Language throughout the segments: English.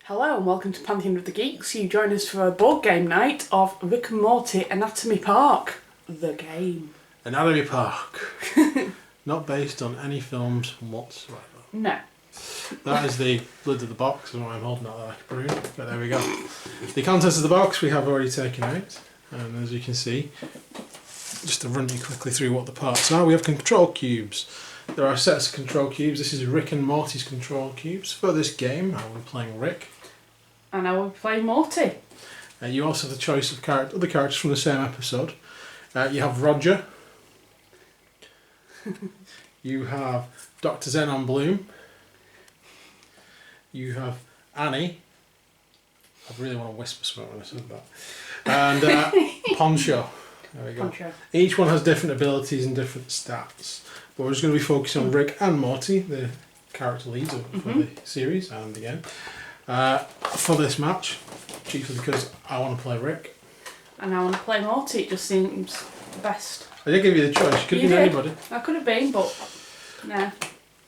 Hello and welcome to Pantheon of the Geeks. You join us for a board game night of Rick and Morty Anatomy Park, the game. Anatomy Park. Not based on any films whatsoever. No. That is the lid of the box, and I'm holding that like a broom, but there we go. The contents of the box we have already taken out, and as you can see, just to run you quickly through what the parts are, we have control cubes. There are sets of control cubes. This is Rick and Morty's control cubes. For this game, I will be playing Rick. And I will play Morty. You also have the choice of other characters from the same episode. You have Roger. You have Dr. Zenon Bloom. You have Annie. I really want to whisper something when I said that. And Poncho. There we go. Poncho. Each one has different abilities and different stats. But we're just going to be focusing on Rick and Morty, the character leads for the series and the game. For this match, chiefly because I want to play Rick. And I want to play Morty, it just seems the best. I did give you the choice, you could have been anybody. I could have been, but nah.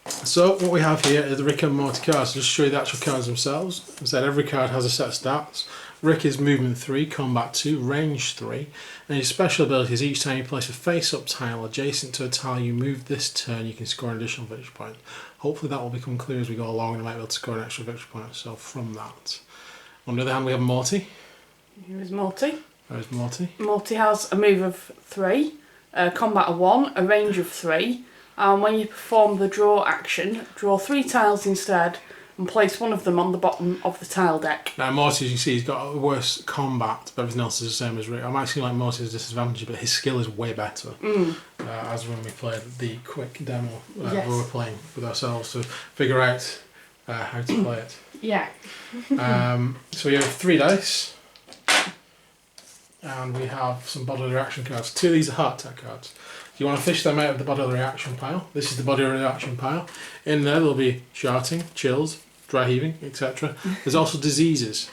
So what we have here is the Rick and Morty cards. Just to show you the actual cards themselves. As I said, every card has a set of stats. Rick is movement 3, combat 2, range 3, and his special ability is each time you place a face-up tile adjacent to a tile you move this turn, you can score an additional victory point. Hopefully that will become clear as we go along and I might be able to score an extra victory point so from that. On the other hand we have Morty. Here is Morty. There is Morty. Morty has a move of 3, a combat of 1, a range of 3, and when you perform the draw action, draw 3 tiles instead and place one of them on the bottom of the tile deck. Now Morty, as you see, he's got a worse combat, but everything else is the same as Rick. I might seem like Morty's disadvantage, but his skill is way better. As when we played the quick demo, yes. we were playing with ourselves to figure out how to play it. Yeah. So we have 3 dice, and we have some bodily reaction cards. 2 of these are heart attack cards. If you want to fish them out of the bodily reaction pile, this is the bodily reaction pile. In there there'll be sharting, chills, dry heaving, etc. There's also diseases.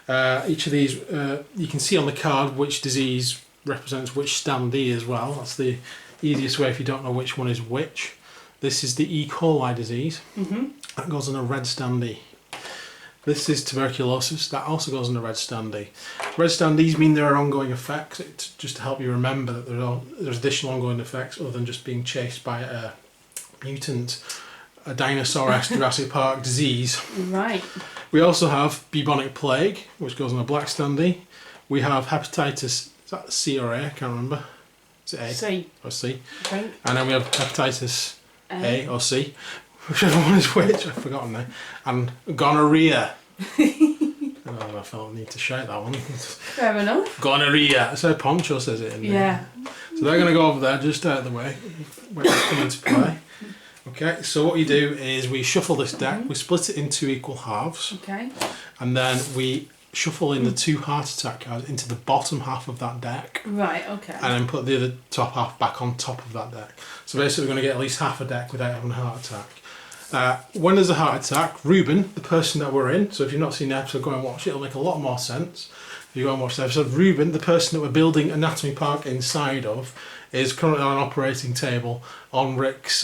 Each of these, you can see on the card which disease represents which standee as well. That's the easiest way if you don't know which one is which. This is the E. coli disease. That goes on a red standee. This is tuberculosis. That also goes on a red standee. Red standees mean there are ongoing effects. It's just to help you remember that there's additional ongoing effects other than just being chased by a mutant, a dinosaur-esque Jurassic Park disease. Right. We also have bubonic plague, which goes on a black standee. We have hepatitis, is that C or A? I can't remember. Is it A? C. Or C. I think. And then we have hepatitis A or C. Whichever one is which, I've forgotten now. And gonorrhea. Oh, I felt I need to shout that one. Fair enough. Gonorrhea. So Poncho says it in there. Yeah. So they're going to go over there just out of the way when we come into play. Okay, so what you do is we shuffle this deck, we split it into equal halves. Okay. And then we shuffle in the 2 heart attack cards into the bottom half of that deck. Right, okay. And then put the other top half back on top of that deck. So basically we're going to get at least half a deck without having a heart attack. When there's a heart attack, Ruben, the person that we're in, so if you've not seen the episode, go and watch it, it'll make a lot more sense. If you go and watch the episode, Ruben, the person that we're building Anatomy Park inside of, is currently on an operating table on Rick's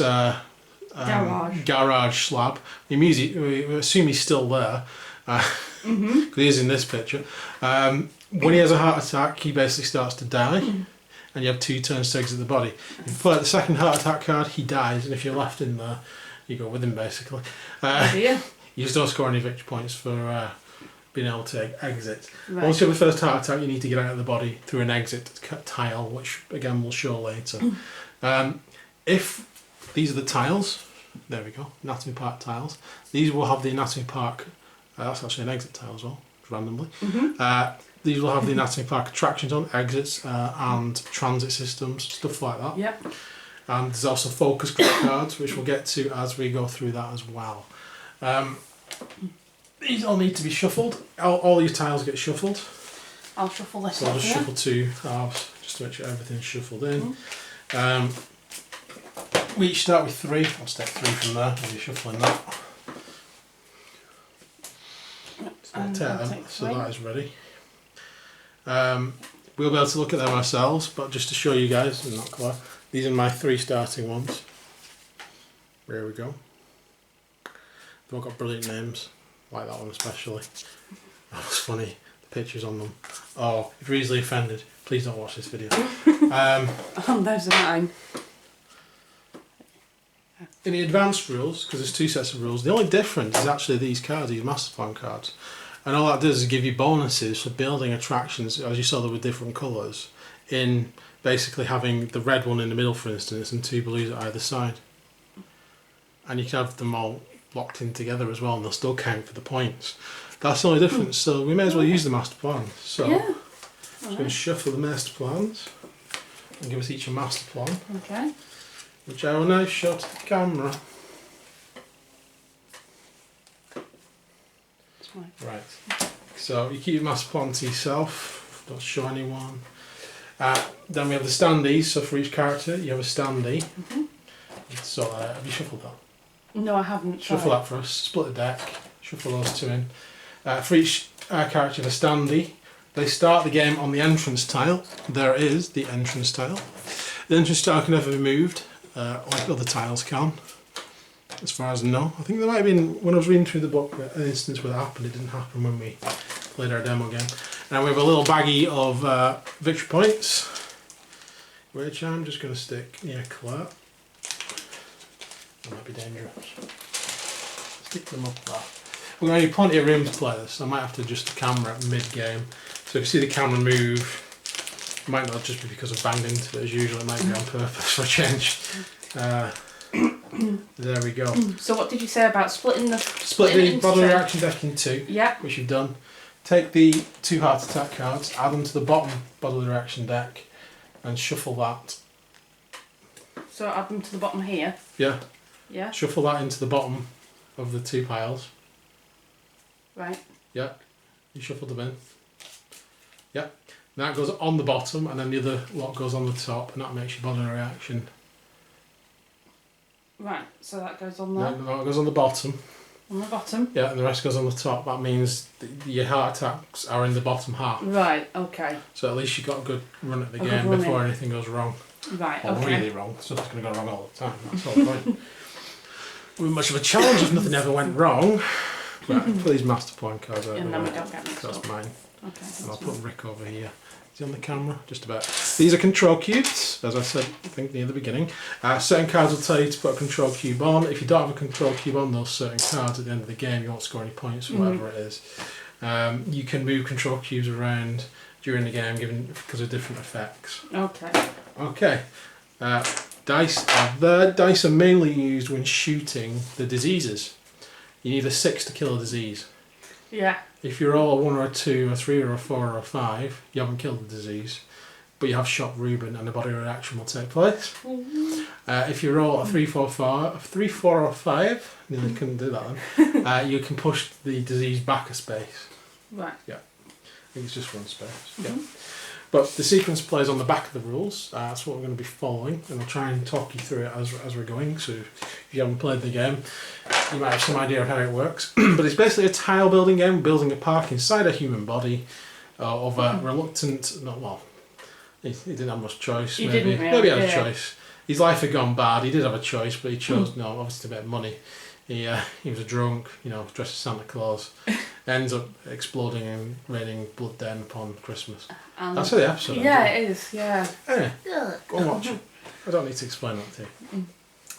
garage slab. We assume he's still there, because he is in this picture. When he has a heart attack, he basically starts to die, and you have 2 turns to exit the body. If you play the second heart attack card, he dies, and if you're left in there, you go with him basically. You just don't score any victory points for being able to exit. Right. Once you have the first heart attack, you need to get out of the body through an exit tile, which again we'll show later. If these are the tiles, there we go, Anatomy Park tiles. These will have the Anatomy Park, that's actually an exit tile as well, randomly. These will have the Anatomy Park attractions on, exits and transit systems, stuff like that. Yep. And there's also focus group cards, which we'll get to as we go through that as well. These all need to be shuffled. All your tiles get shuffled. I'll shuffle this. So I'll just shuffle 2 halves, just to make sure everything's shuffled in. We each start with 3. I'll step 3 from there, and you're shuffling that. So that is ready. We'll be able to look at them ourselves, but just to show you guys, they're not clear. These are my 3 starting ones. There we go. They've all got brilliant names. like that one especially. That was funny. The pictures on them. Oh, if you're easily offended, please don't watch this video. There's mine. In the advanced rules, because there's 2 sets of rules, the only difference is actually these cards, these master plan cards. And all that does is give you bonuses for building attractions, as you saw there with different colours, in basically having the red one in the middle, for instance, and 2 blues at either side. And you can have them all locked in together as well, and they'll still count for the points. That's the only difference, so we may as well use the master plan. So, Yeah. I'm just going to shuffle the master plans and give us each a master plan, Okay. which I will now show to the camera. That's fine. Right, so you keep your master plan to yourself, don't show anyone. Then we have the standees, so for each character you have a standee. So have you shuffled that? No, I haven't. Shuffle that for us, split the deck, shuffle those 2 in. For each character you have a standee. They start the game on the entrance tile. There is the entrance tile. The entrance tile can never be moved, like other tiles can, as far as I know. I think there might have been, when I was reading through the book, an instance where that happened. It didn't happen when we played our demo game. Now we have a little baggie of victory points, which I'm just going to stick near Claire. That might be dangerous. Stick them up there. We're going to need plenty of room to play this. I might have to adjust the camera at mid-game. So if you see the camera move, it might not just be because I've banged into it as usual, it might be on purpose for a change. There we go. So what did you say about splitting the... Split the bodily reaction deck in 2, Yep. which you've done. Take the 2 heart attack cards, add them to the bottom bodily reaction deck, and shuffle that. So add them to the bottom here. Yeah. Yeah. Shuffle that into the bottom of the 2 piles. Right. Yeah. You shuffled them in. Yeah. That goes on the bottom, and then the other lot goes on the top, and that makes your bodily reaction. Right. So that goes on there. No, it goes on the bottom. On the bottom. Yeah, and the rest goes on the top. That means your heart attacks are in the bottom half. Right. Okay. So at least you've got a good run at the A good game run before in. anything goes wrong. Right. Or Okay. really wrong. Stuff's going to go wrong all the time. That's the whole point. It wouldn't be much of a challenge if nothing ever went wrong. Right, put these master plan cards over And then we there. don't get mixed That's up. mine. Okay. That's And I'll fine. put Rick over here. Is he on the camera? Just about. These are control cubes, as I said, I think near the beginning. Certain cards will tell you to put a control cube on. If you don't have a control cube on those certain cards at the end of the game, you won't score any points or whatever it is. You can move control cubes around during the game because of different effects. Okay. Okay. Dice are there. Dice are mainly used when shooting the diseases. You need a 6 to kill a disease. Yeah. If you roll a 1 or a 2, a 3 or a 4 or a 5, you haven't killed the disease, but you have shot Reuben and a body reaction will take place. If you roll a 3, 4, 4 or 5, nearly couldn't do that then, you can push the disease back a space. Right. I think it's just 1 space. Yeah. But the sequence plays on the back of the rules. That's what we're going to be following, and I'll try and talk you through it as we're going. So if you haven't played the game, you might have some idea of how it works. But it's basically a tile building game, building a park inside a human body of a reluctant. Not well. He didn't have much choice. He Maybe didn't really, maybe he had a yeah. choice. His life had gone bad. He did have a choice, but he chose no, obviously to make money. He was a drunk, dressed as Santa Claus. Ends up exploding and raining blood down upon Christmas. That's how the episode ends, Yeah, isn't it? it is. Yeah. Anyway, go and watch it. I don't need to explain that to you.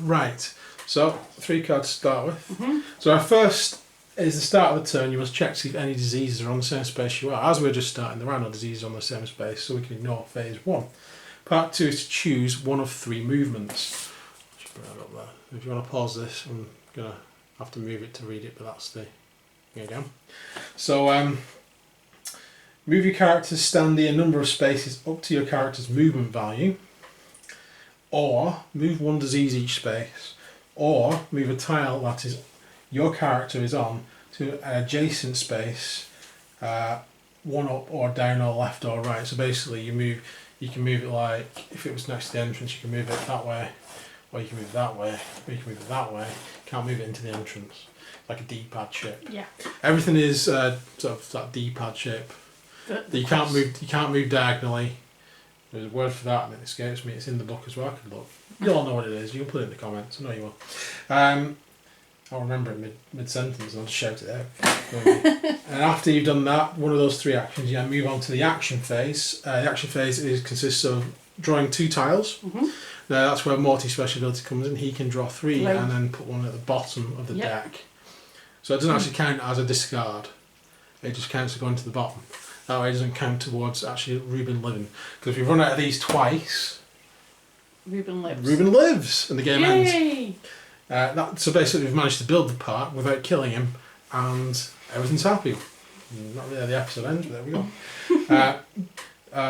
Right, so 3 cards to start with. So our first is the start of the turn. You must check to see if any diseases are on the same space you are. As we're just starting, there are no diseases on the same space, so we can ignore phase 1. Part 2 is to choose one of 3 movements. Just bring that up there. If you want to pause this, I'm going to have to move it to read it, but that's the... There you go. So, move your character's standee a number of spaces up to your character's movement value, or move 1 disease each space, or move a tile that is your character is on to an adjacent space, 1 up or down or left or right. So basically, you can move it like if it was next to the entrance, you can move it that way, or you can move it that way, or you can move it that way. You can't move it into the entrance. Like a D-pad shape. Yeah. Everything is sort of that D-pad shape. You can't move diagonally. There's a word for that and it escapes me. It's in the book as well. I could look. You all know what it is. You can put it in the comments. I know you will. I'll remember it mid-sentence and I'll just shout it out. And after you've done that, one of those 3 actions, you move on to the action phase. The action phase consists of drawing 2 tiles. Now that's where Morty's special ability comes in. He can draw 3 and then put one at the bottom of the deck. So it doesn't actually count as a discard. It just counts to going to the bottom. That way it doesn't count towards actually Ruben living. Because if we run out of these twice, Ruben lives. Ruben lives and the game ends. Yay! So basically we've managed to build the park without killing him and everything's happy. Not really how the episode ends, but there we go.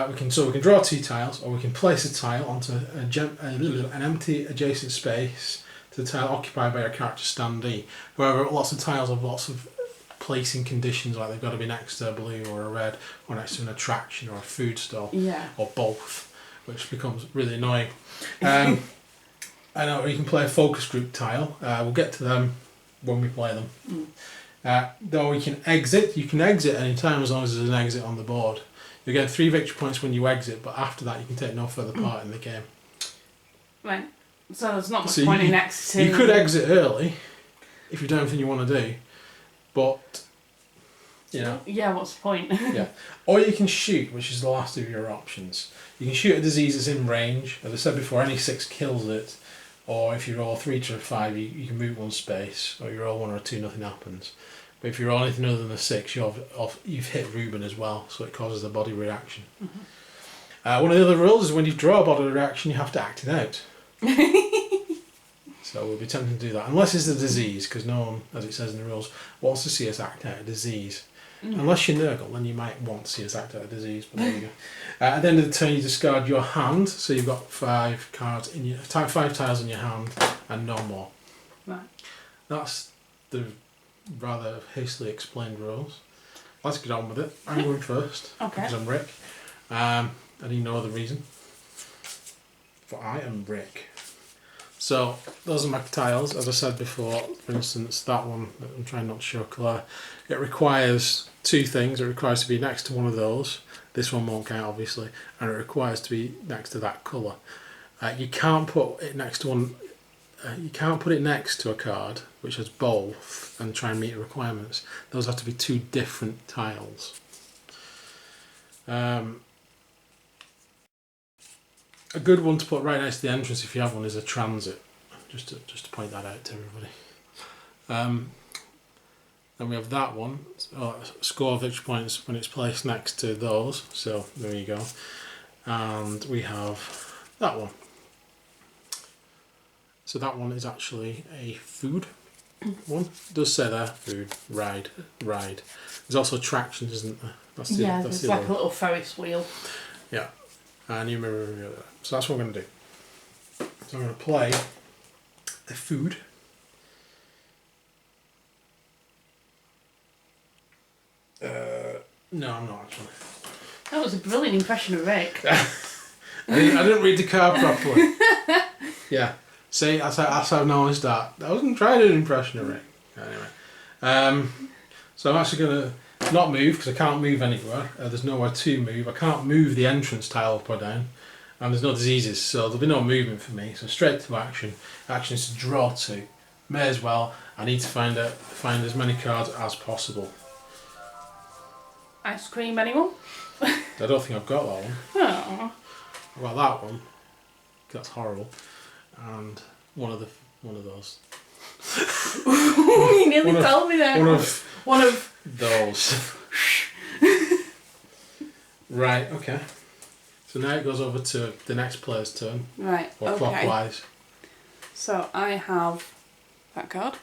We can draw 2 tiles, or we can place a tile onto an empty adjacent space to the tile occupied by our character's standee. However, lots of tiles have lots of placing conditions, like they've got to be next to a blue or a red, or next to an attraction or a food stall, or both, which becomes really annoying. I know you can play a focus group tile. We'll get to them when we play them. Though we can exit. You can exit any time as long as there's an exit on the board. You get 3 victory points when you exit, but after that you can take no further part in the game. Right. So there's not much point in exiting. You could exit early if you've done everything you want to do, but you know. Yeah, what's the point? Yeah. Or you can shoot, which is the last of your options. You can shoot a disease that's in range. As I said before, any 6 kills it. Or if you roll 3 to a 5, you can move 1 space. Or you roll 1 or 2, nothing happens. But if you roll anything other than a 6, you've hit Ruben as well, so it causes a body reaction. One of the other rules is when you draw a body reaction, you have to act it out. So we'll be tempted to do that. Unless it's a disease, because no one, as it says in the rules, wants to see us act out a disease. Unless you're Nurgle, then you might want to see us act out a disease, but there you go. At the end of the turn, you discard your hand, so you've got 5 cards in your 5 tiles in your hand, and no more. Right. That's the rather hastily explained rules. Let's get on with it. I'm going first, because I'm Rick. And you know the reason. For I am Rick. So, those are my tiles. As I said before, for instance, that one, I'm trying not to show Claire, it requires 2 things. It requires to be next to one of those. This one won't count, obviously. And it requires to be next to that colour. You can't put it next to one. You can't put it next to a card which has both and try and meet the requirements. Those have to be 2 different tiles. A good one to put right next to the entrance, if you have one, is a transit. Just to point that out to everybody. Then we have that one. Score victory points when it's placed next to those. So there you go. And we have that one. So that one is actually a food one. It does say there, food, ride. There's also attractions, isn't there? There's like a little Ferris wheel. Yeah. And you remember that. So that's what I'm going to do. So I'm going to play the food. No, I'm not actually. That was a brilliant impression of Rick. I didn't read the card properly. Yeah. See, that's how no one start. I wasn't trying to do an impression of Rick. Anyway. So I'm actually going to not move because I can't move anywhere. There's nowhere to move. I can't move the entrance tile up or down. And there's no diseases, so there'll be no movement for me. So straight to action. Action is to draw 2. May as well. I need to find as many cards as possible. Ice cream, anyone? I don't think I've got that one. Oh. I've got that one. That's horrible. And one of those. You nearly told me that. One of those. Right, okay. So now it goes over to the next player's turn. Right, or clockwise. So I have that card.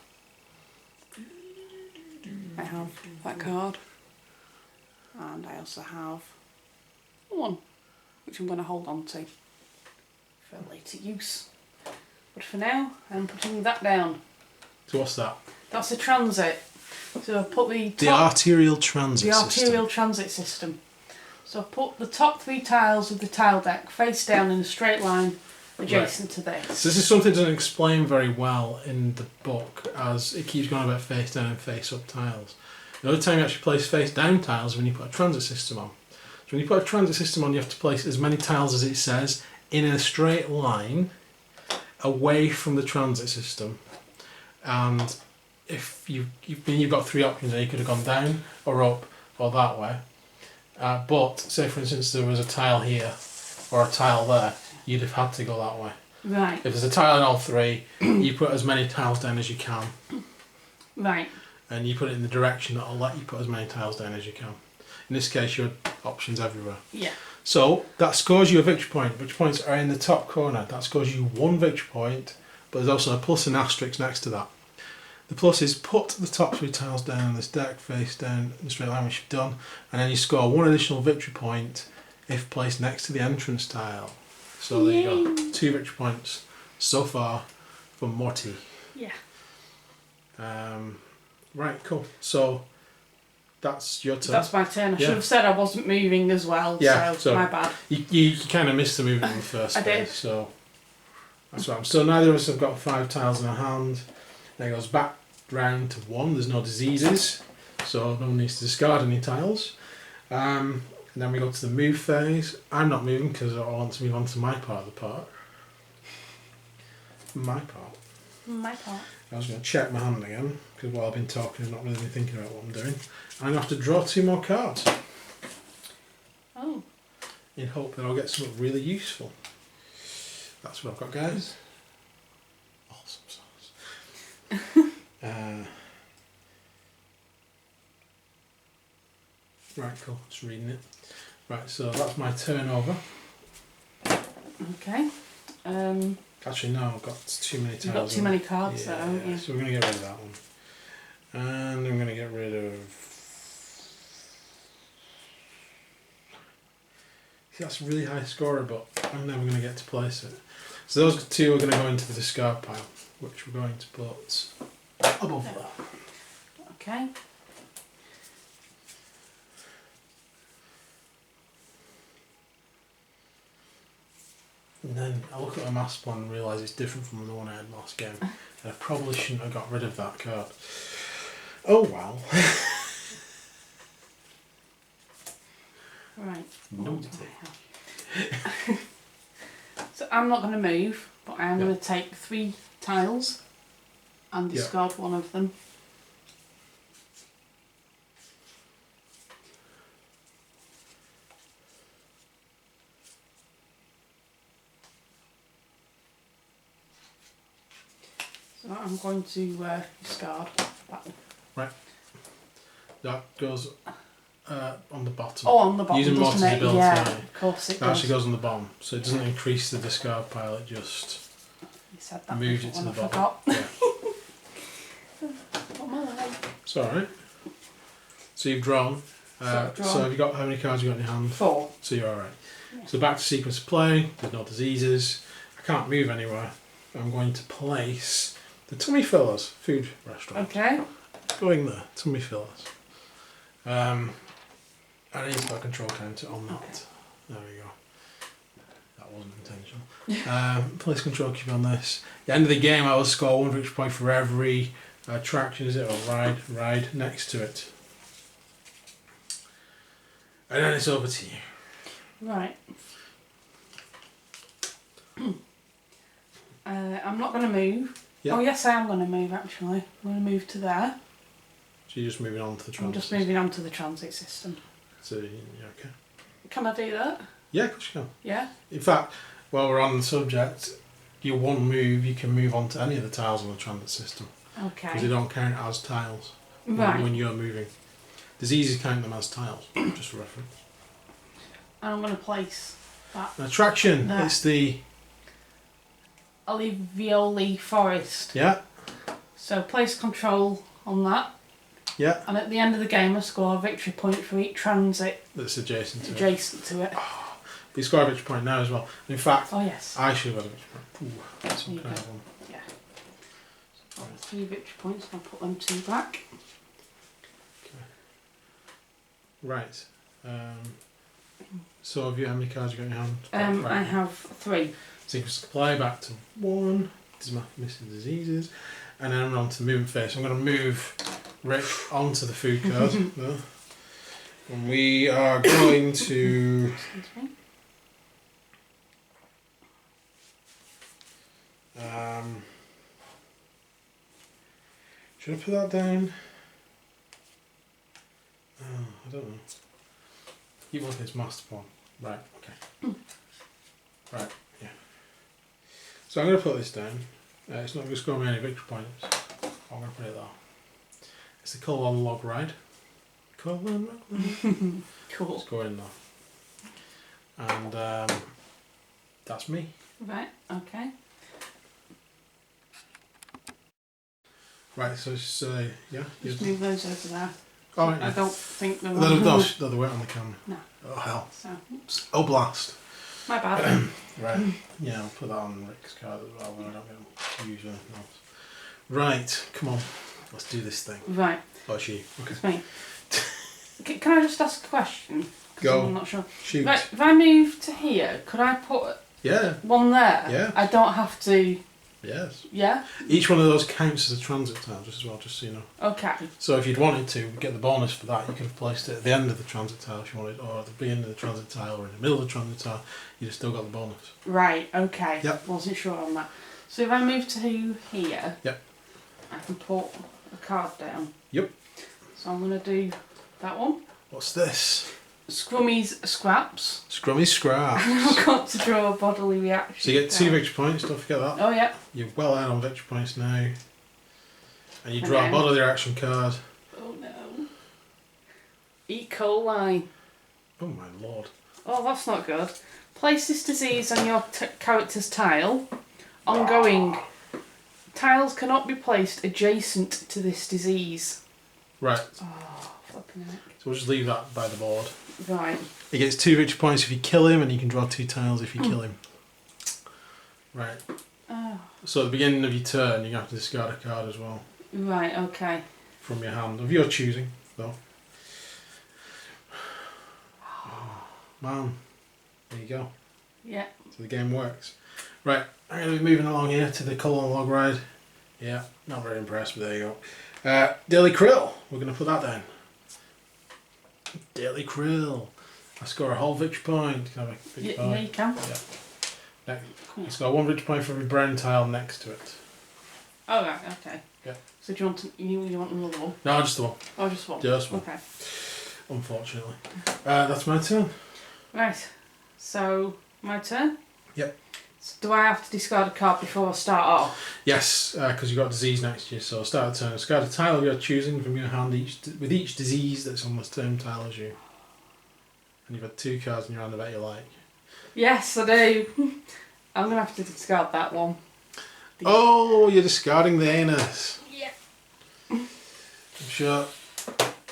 I have that card. And I also have one, which I'm going to hold on to for later use. But for now, I'm putting that down. So what's that? That's a transit. So I put the arterial transit system. The arterial transit system. So I put the top 3 tiles of the tile deck face down in a straight line adjacent to this. So this is something that doesn't explain very well in the book, as it keeps going about face down and face up tiles. The only time you actually place face down tiles is when you put a transit system on. So when you put a transit system on, you have to place as many tiles as it says in a straight line away from the transit system. And if you've got 3 options, you could have gone down or up or that way. But say for instance there was a tile here or a tile there, you'd have had to go that way. Right. If there's a tile in all 3, you put as many tiles down as you can. Right. And you put it in the direction that'll let you put as many tiles down as you can. In this case, you had options everywhere. Yeah. So that scores you a victory point. Victory points are in the top corner. That scores you 1 victory point, but there's also a plus and asterisk next to that. The plus is put the top 3 tiles down on this deck, face down in the straight line, which you've done, and then you score 1 additional victory point if placed next to the entrance tile. So there you go, 2 victory points so far from Morty. Yeah. Right, cool. So that's your turn. That's my turn. I should have said I wasn't moving as well, so my bad. You kind of missed the movement in the first place. did. So that's right. So neither of us have got 5 tiles in our hand. Then it goes back round to 1. There's no diseases, so no one needs to discard any tiles. And then we go to the move phase. I'm not moving because I want to move on to my part of the park. My part. My part. I was going to check my hand again because while I've been talking I've not really been thinking about what I'm doing. I'm going to have to draw 2 more cards Oh. in hope that I'll get something really useful. That's what I've got, guys. Awesome sauce. Right, cool. Just reading it. Right, so that's my turnover. Okay. Actually, no, I've got too many tiles. You've got too many cards there, haven't you? So we're going to get rid of that one. And I'm going to get rid of... See, that's a really high scorer, but I'm never going to get to place it. So those 2 are going to go into the discard pile, which we're going to put above that. Okay. And then I look at my master plan and realise it's different from the one I had last game. And I probably shouldn't have got rid of that card. Oh well. Right. No. So I'm not going to move, but I am going to take 3 tiles and discard one of them. So I'm going to discard that one. Right. That goes on the bottom. Oh, on the bottom, Using doesn't Morty's it? ability, Yeah, of course it that actually does. goes on the bottom, so it doesn't increase the discard pile, it just You said that moves it before to the and I bottom. forgot. Yeah. Got my leg. It's alright. So you've drawn. So have you got, how many cards have you got in your hand? 4. So you're alright. Yeah. So back to sequence of play, there's no diseases. I can't move anywhere. I'm going to place the Tummy Fillers food restaurant. Okay. Going there, Tummy Fillers. I need to put a control counter on that. There we go. That wasn't intentional. Place control cube on this. At the end of the game, I will score 1 victory point for every attraction, is it, or ride next to it. And then it's over to you. Right. I'm not going to move. Yep. Oh yes, I am going to move actually. I'm going to move to there. So you're just moving on to the transit I'm just moving on to the transit system. So, yeah, okay. Can I do that? Yeah, of course you can. Yeah? In fact, while we're on the subject, your 1 move, you can move on to any of the tiles on the transit system. Okay. Because they don't count as tiles Right. when you're moving. There's easy to count them as tiles, just for reference. And I'm going to place that. An attraction, There. it's the... Olivioli Forest. Yeah, So place control on that. yeah, And at the end of the game I score a victory point for each transit that's adjacent to it. adjacent to it. But you score a victory point now as well. In fact, Oh yes. I should have had a victory point. Ooh, that's There you some kind go. of one. Yeah. So I've got 3 victory points and I'll put them 2 back. Right. So have you, how many cards have you got in your hand? I have 3. So you can supply back to 1. Does my missing diseases. And then I'm on to the movement phase. So I'm going to move Rick onto the food card. there. And we are going to... Excuse me. Should I put that down? Oh, I don't know. Keep looking, it's master pawn. Right, okay. Right, yeah. So I'm going to put this down. It's not going to score me any victory points. I'm going to put it there. It's the call on log ride. Call on log ride. Cool. Let's go in there. And that's me. Right, okay. Right, so it's, yeah. Just move those over there. Oh, right, I yeah. don't think they're They'll wait on the camera. No. Oh, hell. So, oops. Oh, blast. My bad. Right. Yeah, I'll put that on Rick's card as well when I don't get to use anything else. Right, come on. Let's do this thing. Right. Oh, she. Okay. It's me. Can I just ask a question? 'Cause Go. I'm not sure. Shoot. Right, if I move to here, could I put Yeah. one there? Yeah. I don't have to. Yes. Yeah? Each one of those counts as a transit tile, just as well, just so you know. Okay. So if you'd wanted to get the bonus for that, you could have placed it at the end of the transit tile if you wanted, or at the beginning of the transit tile, or in the middle of the transit tile. You'd have still got the bonus. Right, okay. Yep. Wasn't sure on that. So if I move to here, Yep. I can put a card down. Yep. So I'm going to do that one. What's this? Scrummy's Scraps. Scrummy Scrap. I've got to draw a bodily reaction. So you get 2 card. victory points, don't forget that. Oh, yeah. You're well out on victory points now. And you draw a Okay. bodily reaction card. Oh, no. E. coli. Oh my lord. Oh, that's not good. Place this disease on your character's tile. Ongoing. Tiles cannot be placed adjacent to this disease. Right, Oh, flipping heck. so we'll just leave that by the board. Right. He gets 2 victory points if you kill him, and you can draw 2 tiles if you kill him. Right. Oh. So at the beginning of your turn, you have to discard a card as well Right, okay. from your hand, of your choosing, though. Oh, man, there you go. Yeah. So the game works. Right, I'm going to be moving along here to the colour log ride. Yeah, not very impressed, but there you go. Daily Krill, we're going to put that down. Daily Krill. I score a whole victory point. Can I have a victory Yeah, point? you can. Yeah. I score 1 victory point for every brown tile next to it. Oh, right, okay. Yeah. So do you want you want another one? No, just the one. Oh, just one? Just one. Okay. Unfortunately. That's my turn. Right. So, my turn? Yep. So do I have to discard a card before I start off? Yes, because you've got disease next to you. So start the turn. Discard a tile you're choosing from your hand with each disease that's on the same tile as you. And you've had 2 cards in your hand I bet you like. Yes, I do. I'm going to have to discard that one. Oh, you're discarding the anus. Yeah. I'm sure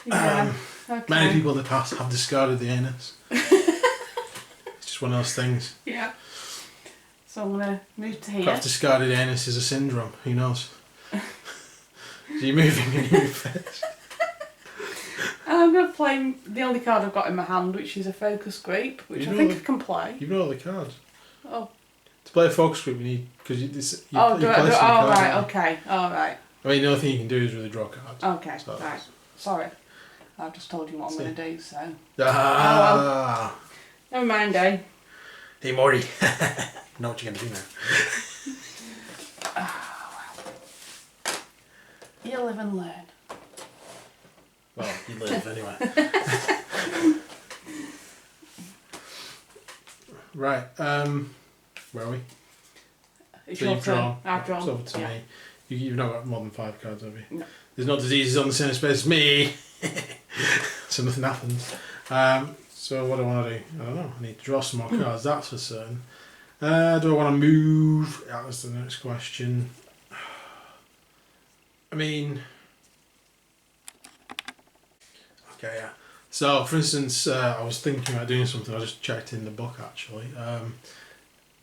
Yeah. Okay. many people in the past have discarded the anus. It's just one of those things. Yeah. So I'm going to move to here. Perhaps discarded anus is a syndrome. Who knows? So you're moving and you move first. And I'm going to play the only card I've got in my hand, which is a focus group, which I think I can play. You've got all the cards. Oh. To play a focus group, you need because you Do you're I do? placing the Oh, cards right. on. Okay. All right. I mean, the only thing you can do is really draw cards. Okay. So Right. Sorry. I've just told you what I'm going to do, so. Ah. Never mind, eh? Hey, Morty. Know what you're going to do now. You live and learn. Well, you live anyway. Right. Where are we? It's So your you've turn. drawn. I've drawn. It's over to Yeah. me. You've not got more than 5 cards, have you? No. There's no diseases on the same space as me. So nothing happens. So what do I want to do? I don't know. I need to draw some more cards, that's for certain. Do I want to move? That's the next question. I mean... Okay, yeah. So, for instance, I was thinking about doing something. I just checked in the book, actually.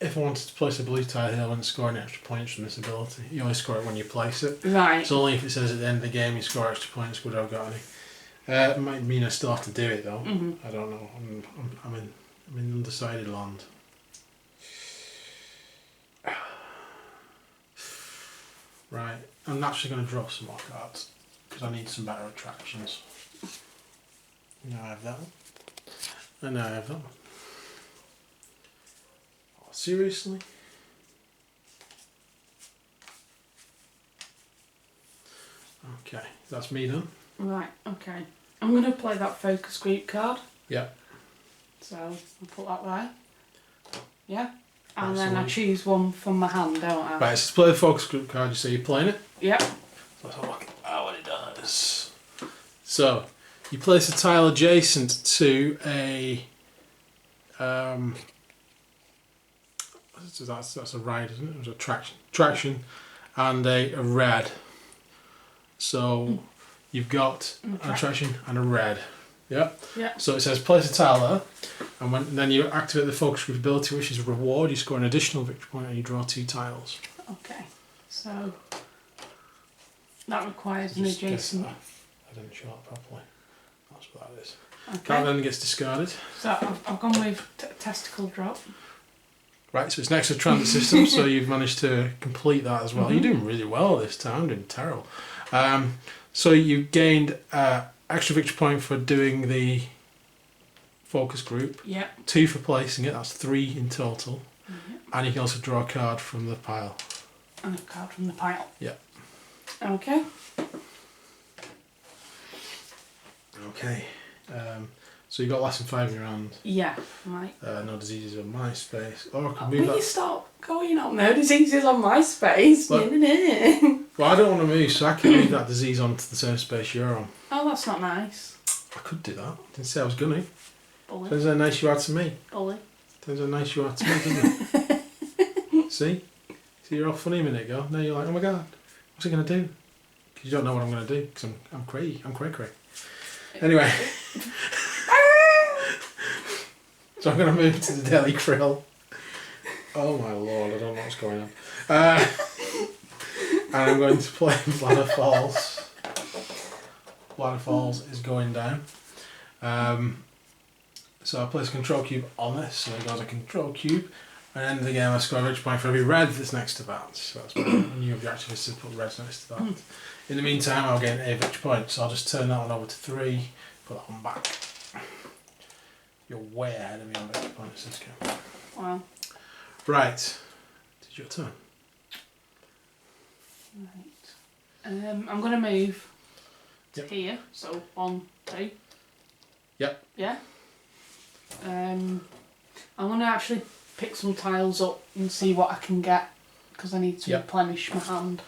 If I wanted to place a blue tile here, I wouldn't score any extra points from this ability. You only score it when you place it. Right. It's only if it says at the end of the game you score extra points, would I have got any. It might mean I still have to do it, though. Mm-hmm. I don't know. I'm in undecided land. Right. I'm naturally going to draw some more cards because I need some better attractions. Now I have that one. And now I have that one. Oh, seriously? Okay, that's me done. Right, okay. I'm going to play that focus group card. Yeah. So I'll put that there. Yeah. And Excellent. then I choose one from my hand, don't I? Right, so to play the focus group card, you say you're playing it. Yep. So let's have a look at what it does. So, you place a tile adjacent to a... that's a ride, isn't it? It was a traction and a red. So, you've got an attraction and a red. Yeah. Yeah. So it says place a tile there, and then you activate the focus group ability, which is a reward. You score an additional victory point, and you draw 2 tiles. Okay. So that requires an adjacent. I didn't show it properly. That's what that is. Okay. That then gets discarded. So I've gone with testicle drop. Right. So it's next to transit system. So you've managed to complete that as well. You're doing really well this time. I'm doing terrible. So you gained extra victory point for doing the focus group. Yep. 2 for placing it. That's 3 in total. Yep. And you can also draw a card from the pile. And a card from the pile. Yep. Okay. Okay. So you got less than 5 in your hand. Yeah. Right. No diseases on MySpace. Or I could Will move you that. stop going on? No diseases on MySpace. Look. Well, I don't want to move, so I can move that disease onto the same space you're on. Oh, that's not nice. I could do that. Didn't say I was gonna. Bully. Depends how nice you are to me. Bully. Depends how nice you are to me, doesn't it? See? See, you're all funny a minute ago. Now you're like, oh my god, what's he gonna do? Because you don't know what I'm gonna do. Because I'm cray. I'm cray. Anyway. So I'm going to move to the Deli Krill. Oh my lord, I don't know what's going on. And I'm going to play Bladder Falls. Bladder Falls is going down. So I place a control cube on this, so it goes a control cube. And at the end of the game I score a victory point for every red that's next to that. So that's my new objective, is to put reds next to that. In the meantime I'll gain a victory point, so I'll just turn that one over to 3, put that one back. You're way ahead of me on victory points this game. Wow. Right. It's your turn. Right. I'm going to move to Yep. here. So 1, 2. Yep. Yeah. I'm going to actually pick some tiles up and see what I can get, because I need to Yep. replenish my hand.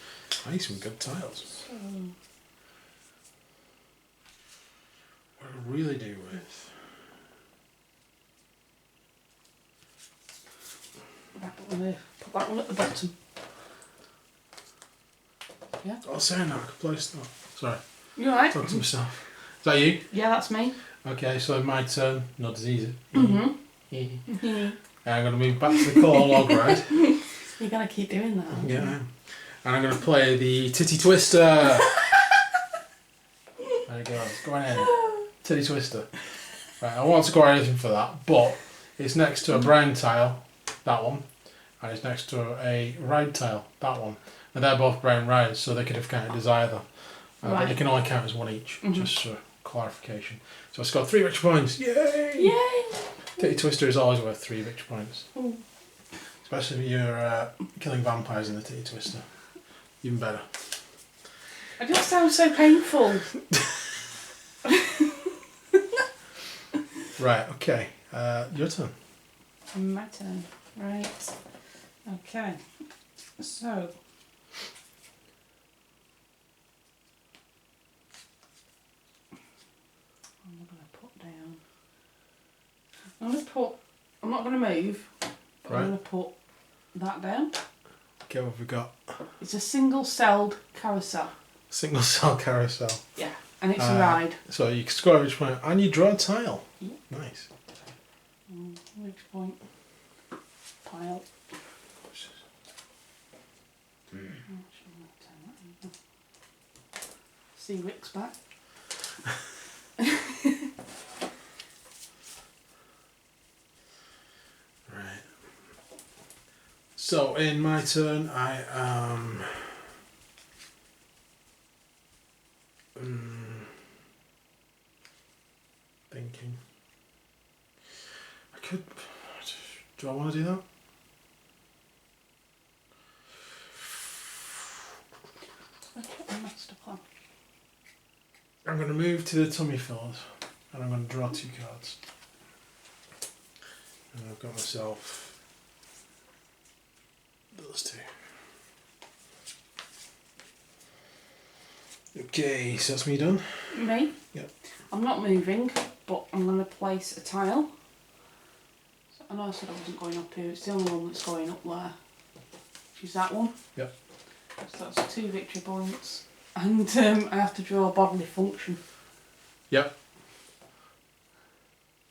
I need some good tiles. What I really do with. Right, I'm going to put that one at the bottom. Yeah. Oh, saying that, I could place that. Sorry, You alright? talking to myself. Is that you? Yeah, that's me. Okay, so my turn. Not as easy. Mhm. And I'm going to move back to the core log ride. You're going to keep doing that. aren't you? Yeah. And I'm going to play the Titty Twister. There you go, it's going in. Titty Twister. Right, I won't score anything for that, but it's next to a brown tile, that one, and it's next to a ride tile, that one. And they're both brown rides, so they could have counted as either. But they can only count as one each, just for clarification. So I scored 3 victory points. Yay! Yay! Titty Twister is always worth 3 victory points. Ooh. Especially if you're killing vampires in the Titty Twister. Even better. I just sound so painful. Right, okay. Your turn. My turn. Right. Okay. So. I'm not going to put down. I'm not going to move. But Right. I'm going to put that down. Okay, what have we got? It's a single-celled carousel. Single cell carousel. Yeah. And it's a ride. So you can score each point and you draw a tile. Yeah. Nice. Which point? Pile. See Rick's back. Right. So in my turn, I am thinking. I could. Do I want to do that? Okay, master plan. I'm going to move to the tummy fillers and I'm going to draw 2 cards. And I've got myself those 2. Okay, so that's me done. Me? Yep. I'm not moving, but I'm going to place a tile. So I know I said I wasn't going up here, it's the only one that's going up there. Which is that one. Yep. So that's 2 victory points. And I have to draw a bodily function. Yep.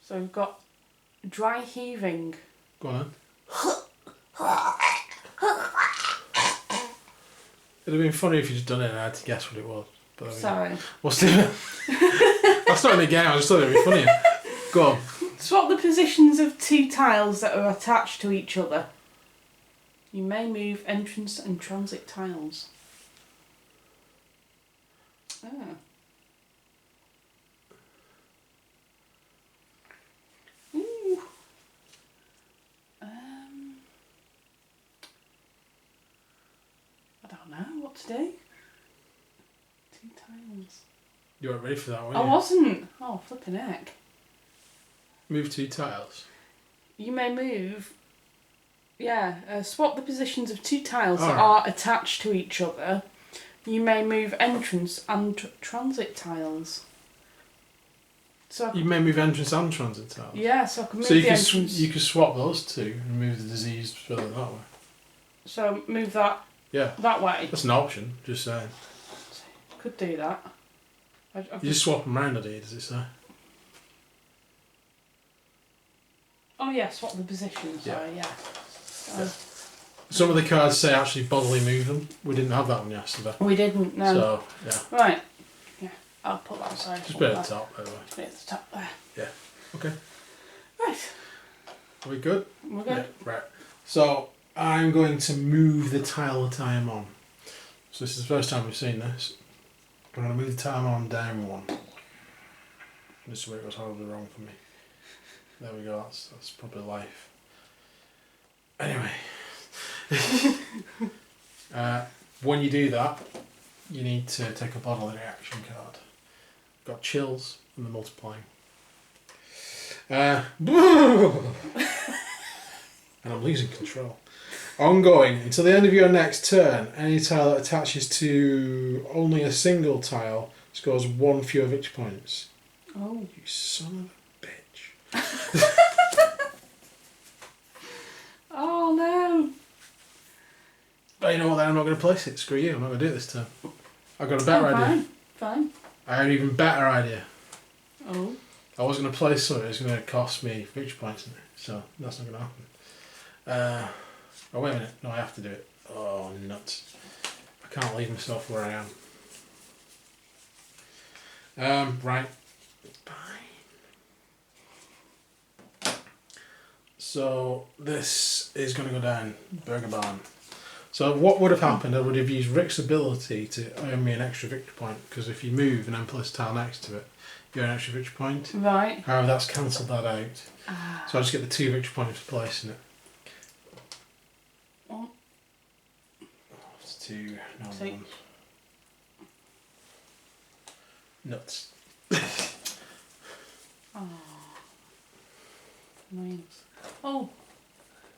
So we've got dry heaving. Go on then. It'd have been funny if you'd just done it and I had to guess what it was. But I mean, Sorry. what's the... That's not in the game, I just thought it'd be funny. Go on. Swap the positions of 2 tiles that are attached to each other. You may move entrance and transit tiles. Ah. Ooh. I don't know what to do. 2 tiles. You weren't ready for that, were you? I wasn't. Oh, flipping heck. Move 2 tiles. You may move. Yeah, swap the positions of 2 tiles that Alright. are attached to each other. You may move entrance and transit tiles. So I You may move entrance and transit tiles. yeah, so I can move So you the could, entrance. you could swap those 2 and move the disease further that way. So move that Yeah, that way. that's an option, just saying. Could do that. I've You just swap them around, does it say? oh yeah, swap the positions. Yeah. Sorry, yeah. Yeah. Some of the cards say actually bodily move them. We didn't have that one yesterday. We didn't, no. So, yeah. Right. Yeah, I'll put that aside. Just a bit at the top, by the way. Just a bit at the top there. Yeah. Okay. Right. Are we good? We're good. Yeah, right. So, I'm going to move the tile that I am on. So this is the first time we've seen this. I'm going to move the tile I'm on down 1. This is where it goes horribly wrong for me. There we go, that's probably life. Anyway. When you do that, you need to take a bodily reaction card. Got chills and they're multiplying. And I'm losing control. Ongoing, until the end of your next turn, any tile that attaches to only a single tile scores 1 fewer victory points. Oh. You son of a bitch. Oh no. But you know what, then I'm not going to place it. Screw you, I'm not going to do it this turn. I've got a better idea. Fine. I have an even better idea. Oh. I was going to place something, it's going to cost me victory points, so that's not going to happen. Oh, wait a minute. No, I have to do it. Oh, nuts. I can't leave myself where I am. Right. Fine. So, this is going to go down Burger Barn. So, what would have happened, I would have used Rick's ability to earn me an extra victory point, because if you move and then place a tile next to it, you earn an extra victory point. Right. However, that's cancelled that out. So, I just get the 2 victory points for placing it. Oh. It's 2 normal Two. ones. Nuts. Oh. Annoying. Oh.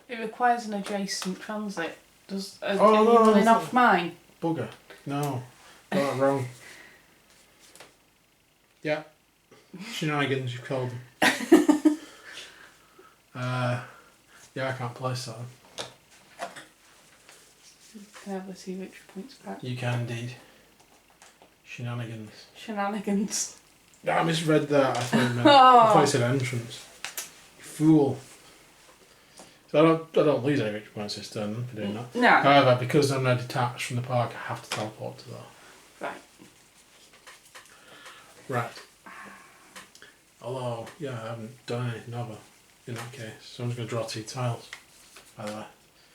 It requires an adjacent transit. Does are Oh, you no, running no. off mine? Bugger. No. Got it wrong. Yeah. Shenanigans, you've called them. Yeah, I can't place that one. Can I have the 2 victory points back? You can indeed. Shenanigans. Shenanigans. I misread that. I thought it said entrance. You fool. So I don't lose any victory points this turn for doing that. No. However, because I'm now detached from the park, I have to teleport to there. Right. Right. Although, yeah, I haven't done anything other in that case. So I'm just going to draw 2 tiles, by the way.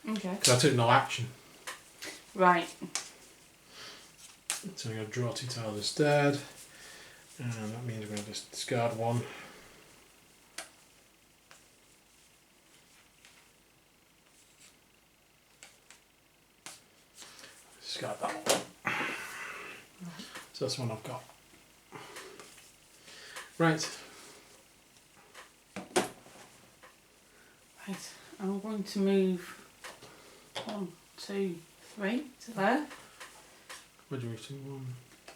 Okay. Because I took no action. Right. So I'm going to draw 2 tiles instead. And that means we're going to just discard 1. Discard that one. So that's one I've got. Right. Right, I'm going to move 1, 2, 3 to there. Where do you move to? 1.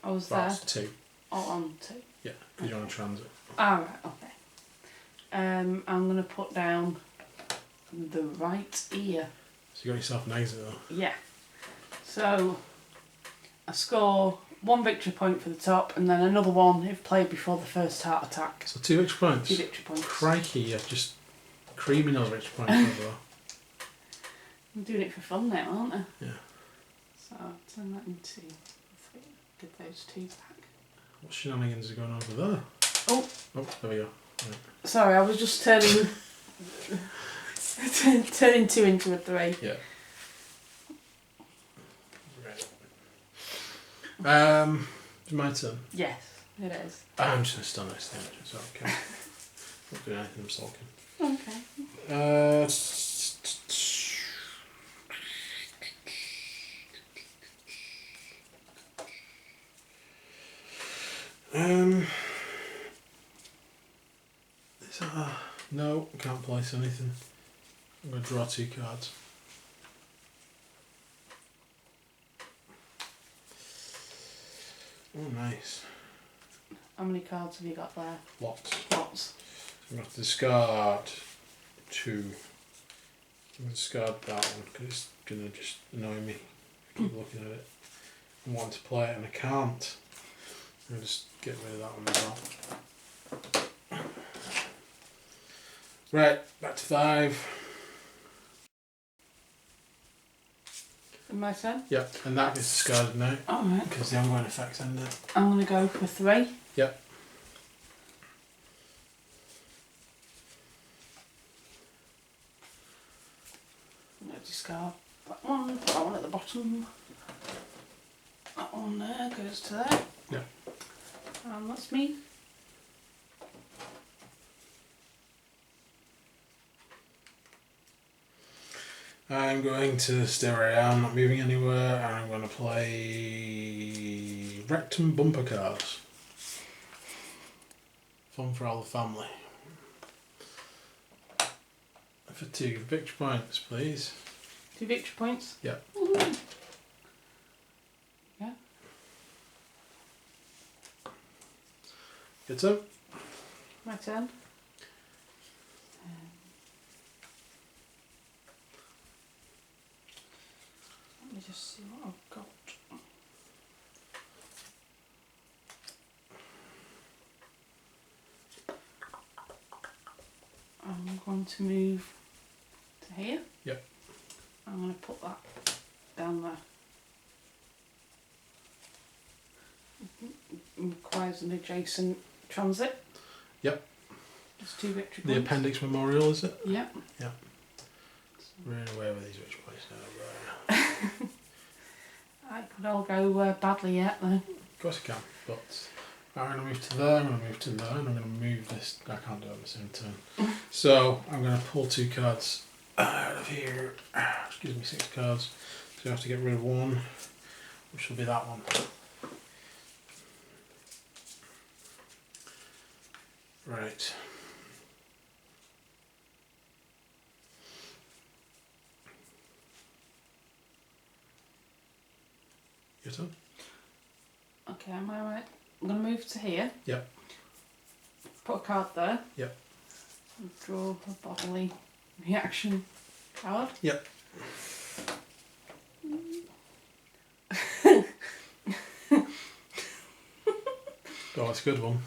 I was That's there. 2. Oh, on 2. Yeah, because you're on transit. Alright, okay. I'm going to put down the right ear. So you got yourself an exit though. Yeah. So I score 1 victory point for the top and then another one if played before the first heart attack. So 2 victory points. 2 victory points. Crikey, you're just creaming those victory points over there. I'm doing it for fun now, aren't I? Yeah. So I'll turn that into 3. Get those 2 back. What shenanigans are going on over there? Oh. Oh, there we go. Right. Sorry, I was just turning turning 2 into a 3. Yeah. Right. It's my turn. Yes, it is. I'm just going to stand next to him, so okay. Not doing anything, I'm sulking. Okay. Is that a... No, I can't place anything. I'm going to draw 2 cards. Oh, nice. How many cards have you got there? Lots. Lots. I'm going to have to discard 2. I'm going to discard that one because it's going to just annoy me. I keep looking at it. I want to play it and I can't. I'm going to just get rid of that one as well. Right, back to 5. My turn? Yep, and that is discarded now. Alright. Because the ongoing effects ended. I'm going to go for 3. Yep. I'm going to discard that one, put that one at the bottom. That one there goes to there. Yep. And that's me. I'm going to stay where I am, not moving anywhere, and I'm going to play Rectum Bumper Cards. Fun for all the family. For 2 victory points, please. 2 victory points? Yep. Woo-hoo. Yeah. Good turn. My turn. Let me just see what I've got. I'm going to move to here. Yep. I'm going to put that down there. It requires an adjacent transit. Yep. Just 2 victory The points. Appendix Memorial, is it? Yep. Yep. Running away with these victory points now. It could all go badly yet then. Of course I can, but I'm going to move to there, I'm going to move to there, and I'm going to move this. I can't do it at the same turn. So I'm going to pull 2 cards out of here. Excuse me, 6 cards. So I have to get rid of 1, which will be that one. Right. Your turn? Okay, am I right? I'm going to move to here. Yep. Put a card there. Yep. And draw a bodily reaction card. Yep. Oh, that's a good one.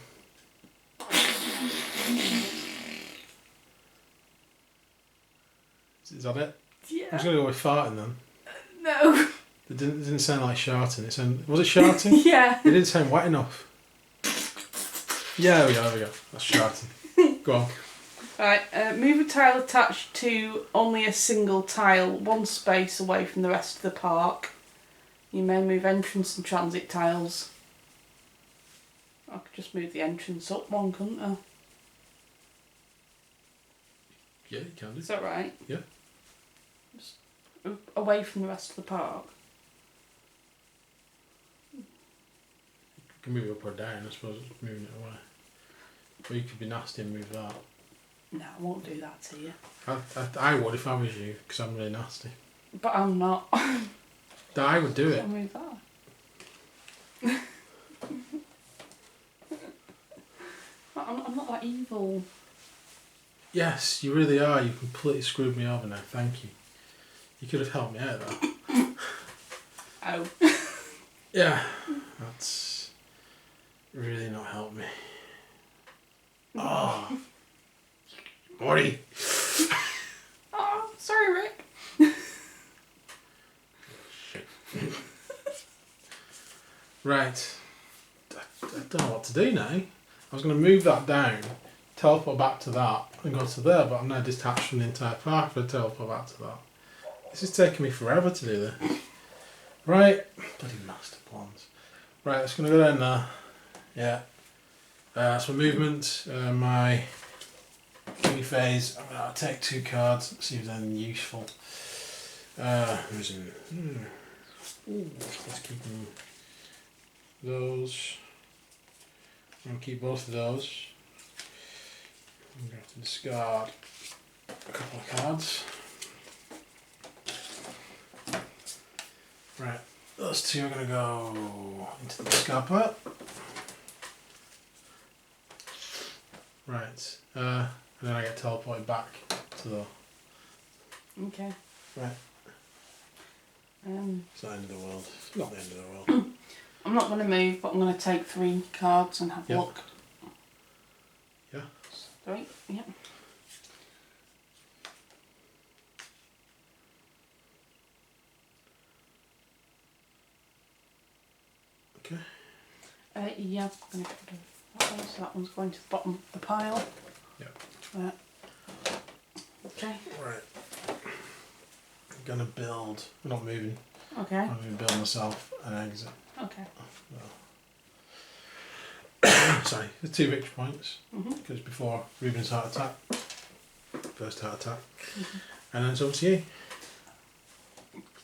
Is that it? Yeah. I'm just going to go with farting then. No. It didn't sound like sharting. It sounded, was it sharting? Yeah. It didn't sound wet enough. Yeah, there we go. That's sharting. Go on. Right, move a tile attached to only a single tile 1 space away from the rest of the park. You may move entrance and transit tiles. I could just move the entrance up 1, couldn't I? Yeah, you can do. Is that right? Yeah. Just away from the rest of the park. You can move it up or down, I suppose, it's moving it away. Or you could be nasty and move that. No, I won't do that to you. I would if I was you, because I'm really nasty. But I'm not. I would do it. I'll move that. I'm not that evil. Yes, you really are. You completely screwed me over now. Thank you. You could have helped me out of that. Oh. Yeah, that's really not helped me. Oh, Morty. Oh, sorry, Rick. Shit. Right. I don't know what to do now. I was going to move that down, teleport back to that, and go to there, but I'm now detached from the entire park for a teleport back to that. This is taking me forever to do this. Right. Bloody master plans. Right, it's going to go down there. Yeah. So movement, my thingy phase, I'm going to take 2 cards, see if there's anything useful. Who's in? Let's keep those. I'm going to keep both of those. I'm going to have to discard a couple of cards. Right, those 2 are going to go into the discard pile. Right, and then I get teleported back to the... Okay. Right. It's not the end of the world. It's not the end of the world. I'm not going to move, but I'm going to take 3 cards and have a look. Yeah. 3, yeah. Okay. Yeah, I'm going to get rid of that one, so that one's going to the bottom of the pile. Yep. Okay. Right. I'm going to build... I'm not moving. Okay. I'm going to build myself an exit. Okay. Sorry, there's 2 victory points. Mhm. Because before Ruben's heart attack. First heart attack. Mhm. And then it's over to you.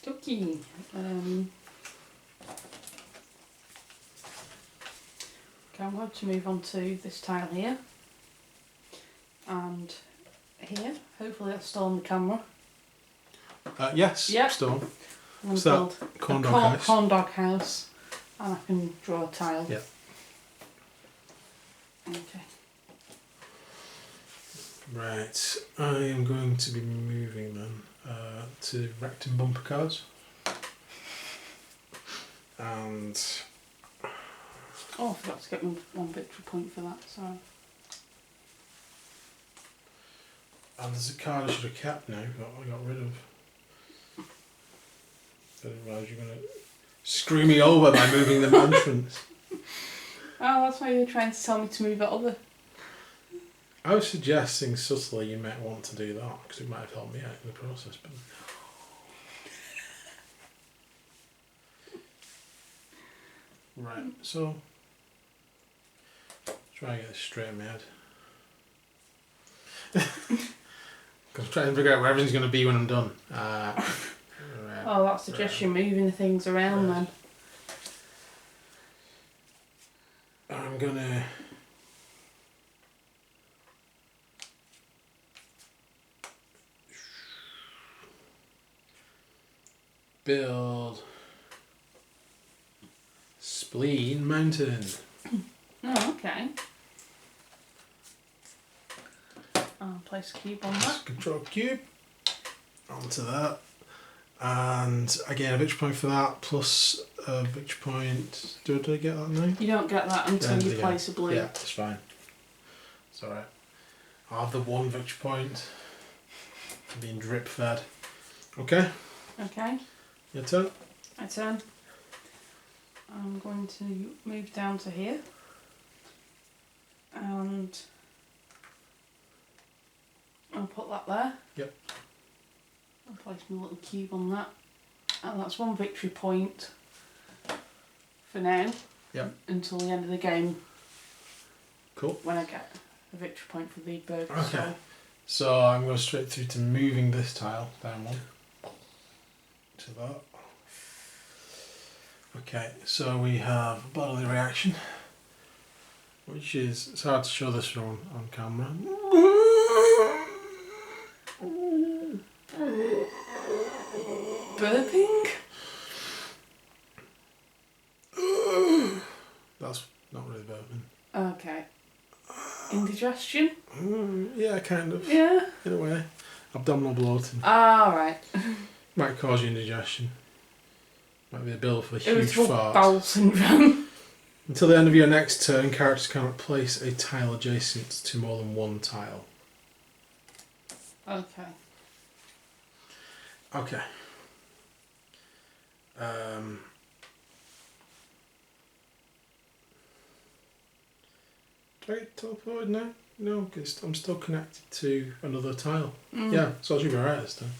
Okay. Okay, I'm going to move on to this tile here. And here. Hopefully that's still on the camera. Yes, Yep. Storm. I'm going What's to that? build Corn a dog house? corn dog house. And I can draw a tile. Yeah. Okay. Right, I am going to be moving then to rectum bumper cards. And Oh, I forgot to get 1 victory point for that, sorry. there's a card I should have kept now, but I got rid of. I didn't realise you were going to screw me over by moving the entrance. Oh, that's why you were trying to tell me to move it over. I was suggesting subtly you might want to do that, because it might have helped me out in the process. But right, so try and get this straight in my head. I'm trying to figure out where everything's going to be when I'm done. Right, Oh, that suggests you're moving the things around then. I'm going to build Spleen Mountain. Oh, okay. I'll place a cube on that. Control cube onto that, and again a victory point for that, plus a victory point. Do I get that now? You don't get that until you place a blue. Yeah, it's fine. It's alright. I'll have the 1 victory point. I'm being drip fed. Okay, Okay, your turn. my turn. I'm going to move down to here. And I'll put that there. Yep. I'll place my little cube on that. And that's 1 victory point for now. Yep. Until the end of the game. Cool. When I get a victory point for the burger. Okay. So I'm going straight through to moving this tile down 1 to that. Okay, so we have bodily reaction. which is, it's hard to show this on camera. Burping? That's not really burping. Okay. Indigestion? Yeah, kind of. Yeah. In a way. Abdominal bloating. Ah, right. Might cause you indigestion. Might be a bill for a huge Irritable fart. bowel syndrome. Until the end of your next turn, characters cannot place a tile adjacent to more than one tile. Okay. Okay. Do I get teleported now? No, because I'm still connected to another tile. Yeah, so I should be alright this time.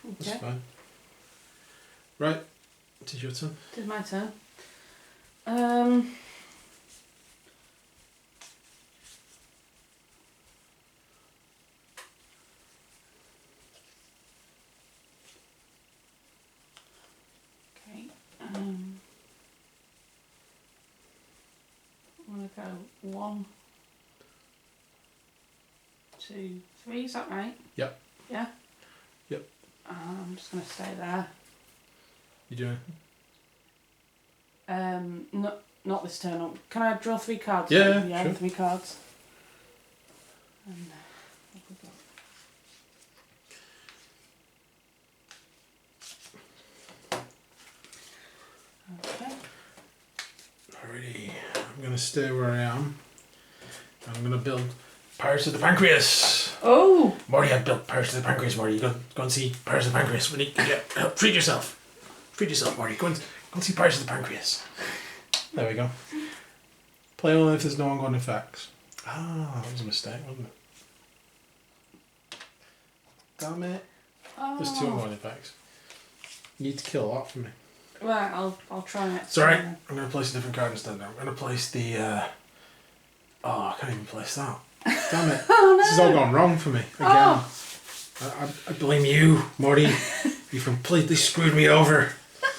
That's Okay. fine. Right, it is your turn. It is my turn. Okay. I'm gonna go 1, 2, 3. Is that right? Yep. Yeah. Yep. I'm just gonna stay there. You doing? Not this turn. Can I draw 3 cards? Yeah, Yeah, sure. 3 cards. And what have we got? Okay. Alrighty, I'm going to stay where I am. I'm going to build Pirates of the Pancreas. Oh! Morty, I built Pirates of the Pancreas, Morty. Go and see Pirates of the Pancreas. Treat yourself. Treat yourself, Morty. Go and see Pirates of the Pancreas. There we go. Play only if there's no ongoing effects. Ah, that was a mistake, wasn't it? Damn it. Oh. There's 2 ongoing effects. You need to kill a lot for me. Right, I'll try it. It's alright. I'm going to place a different card instead now. I'm going to place the... Oh, I can't even place that. Damn it. Oh, no. This has all gone wrong for me. Again. Oh. I blame you, Morty. You completely screwed me over.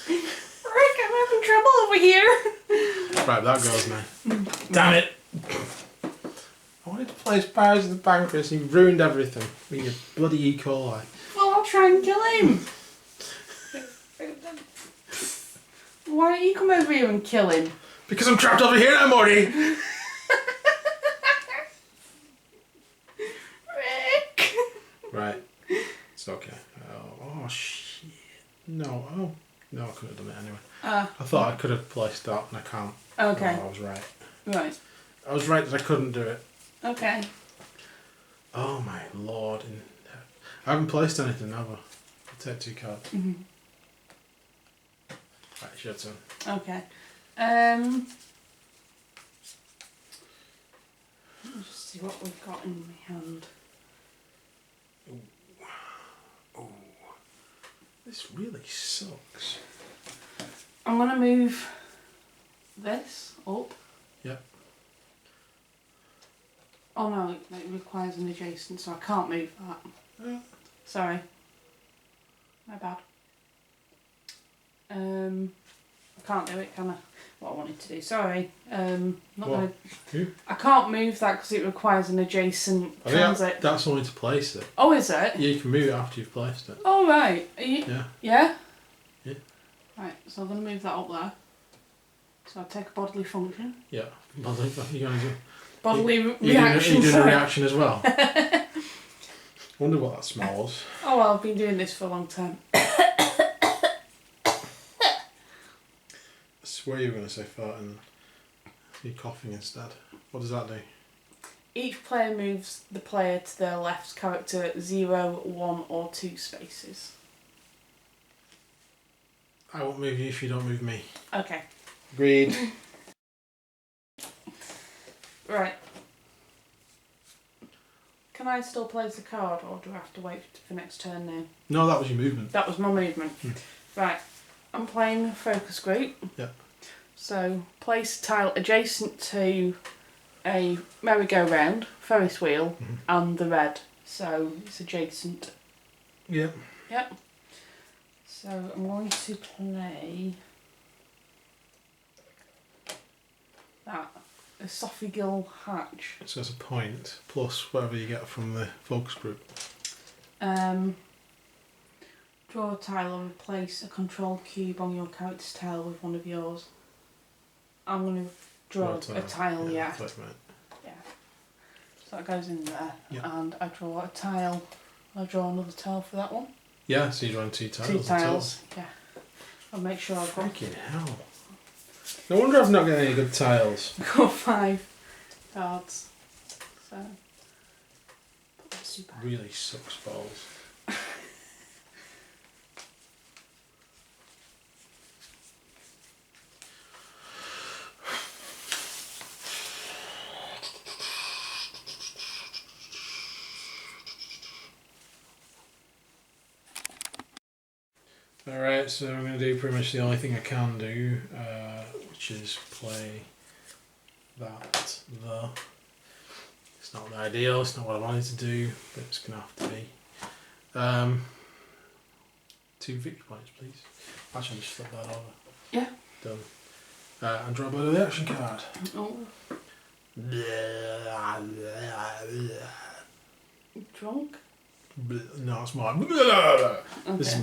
Rick, I'm having trouble over here. Right, that goes now. Damn it. I wanted to place Pirates of the Pancreas and you ruined everything. With your bloody E. coli. Well, I'll try and kill him. Why don't you come over here and kill him? Because I'm trapped over here now, Morty. Rick! Right. It's okay. Oh shit. No. Oh. No, I couldn't have done it anyway. I thought I could have placed that and I can't. Okay. No, I was right. Right. I was right that I couldn't do it. Okay. Oh my lord. I haven't placed anything, have I? I'll take 2 cards. Mm-hmm. Right, it's your turn. Okay. Let's just see what we've got in my hand. Oh. This really sucks. I'm going to move this up. Yep. Oh no, it requires an adjacent, so I can't move that. Sorry. My bad. I can't do it, can I? What I wanted to do. Sorry. Not gonna. I can't move that because it requires an adjacent transit. That's only to place it. Oh, is it? Yeah, you can move it after you've placed it. Oh, right. Yeah. Yeah? Yeah. Right, so I'm going to move that up there. So I'll take a bodily function. Yeah. Well, you're going to do. Bodily reaction. You're doing a sorry. reaction as well. Wonder what that smell was. Oh, well, I've been doing this for a long time. I swear you were going to say farting. You're coughing instead. What does that do? Each player moves the player to their left character 0, 1 or 2 spaces. I won't move you if you don't move me. Okay. Agreed. Right. Can I still place the card or do I have to wait for next turn now? No, that was your movement. That was my movement. Right. I'm playing focus group. Yeah. So place a tile adjacent to a merry-go-round, Ferris wheel, and the red. So it's adjacent. Yeah. Yep. So I'm going to play that. esophageal hatch. So it's a point plus whatever you get from the focus group. Draw a tile and replace a control cube on your character's tile with one of yours. I'm going to draw a tile, yeah. Yeah. So that goes in there. Yeah. And I draw a tile. I draw another tile for that one. Yeah, so you're drawing 2 tiles. 2 tiles, yeah. I'll make sure I've got... Freaking hell. No wonder I've not got any good tiles. I've got 5 cards. So... put this back. Really sucks balls. Alright, so I'm going to do pretty much the only thing I can do, which is play that there. It's not the ideal, it's not what I wanted to do, but it's going to have to be. 2 victory points, please. Actually, just flip that over. Yeah. Done. And draw a blood of the action card. Oh. Drunk? No, it's more. Okay. This is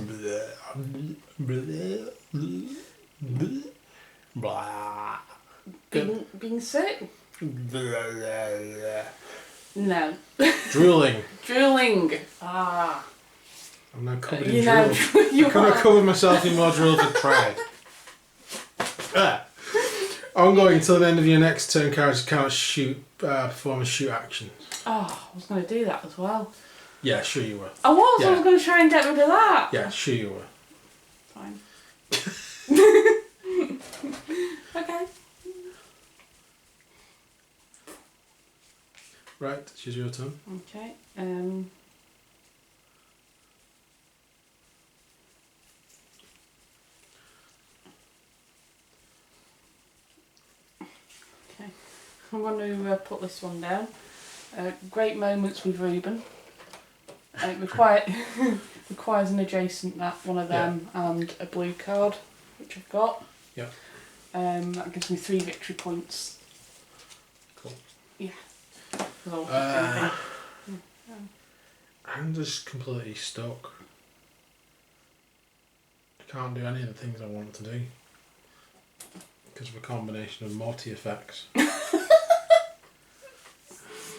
Being sick? No. Drooling. Drooling. Ah. I'm now covered You in know, drool. you I could have are. covered myself in more drool if I tried. Ongoing until the end of your next turn, characters can't perform a shoot action. Oh, I was going to do that as well. Yeah, sure you were. I was. Yeah. I was going to try and get rid of that. Yeah, sure you were. Fine. Okay. Right, it's your turn. Okay. Okay. I'm going to put this one down. Great moments with Reuben. It requires an adjacent, that one of them, and a blue card, which I've got. Yeah. That gives me 3 victory points. Cool. Yeah. I'm just completely stuck. I can't do any of the things I want to do because of a combination of Morty effects.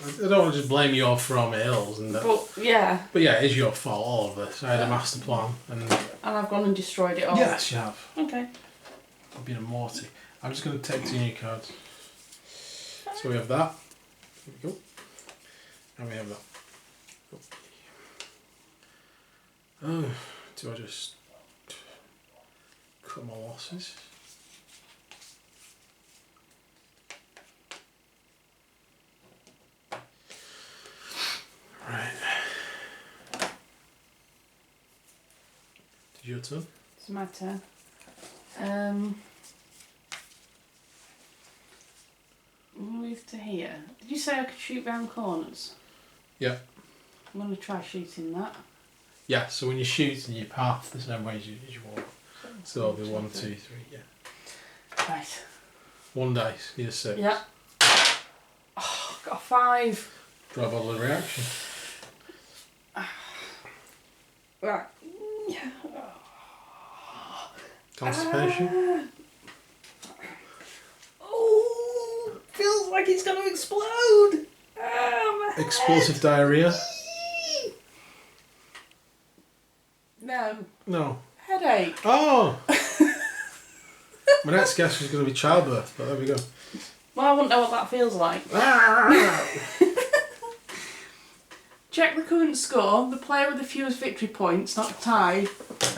I don't want to just blame you all for all my ills and that. But yeah. But yeah, it is your fault, all of this. I had a master plan and I've gone and destroyed it all. yes, you have. Okay. I've been a Morty. I'm just going to take 2 new cards. So we have that. There we go. And we have that. Oh, do I just cut my losses? Right. Did your turn? It's my turn. Move to here. Did you say I could shoot round corners? Yeah. I'm going to try shooting that. Yeah, so when you shoot and you path the same way as you walk. So it'll be 1, 2, 3, yeah. Right. 1 dice, need a 6. Yeah. Oh, got a 5. Draw a bottle of reaction. Right. Constipation. Oh, feels like it's going to explode. Explosive diarrhea. No. No. Headache. Oh! My next guess was going to be childbirth, but there we go. Well, I wouldn't know what that feels like. Check the current score. The player with the fewest victory points, not tied,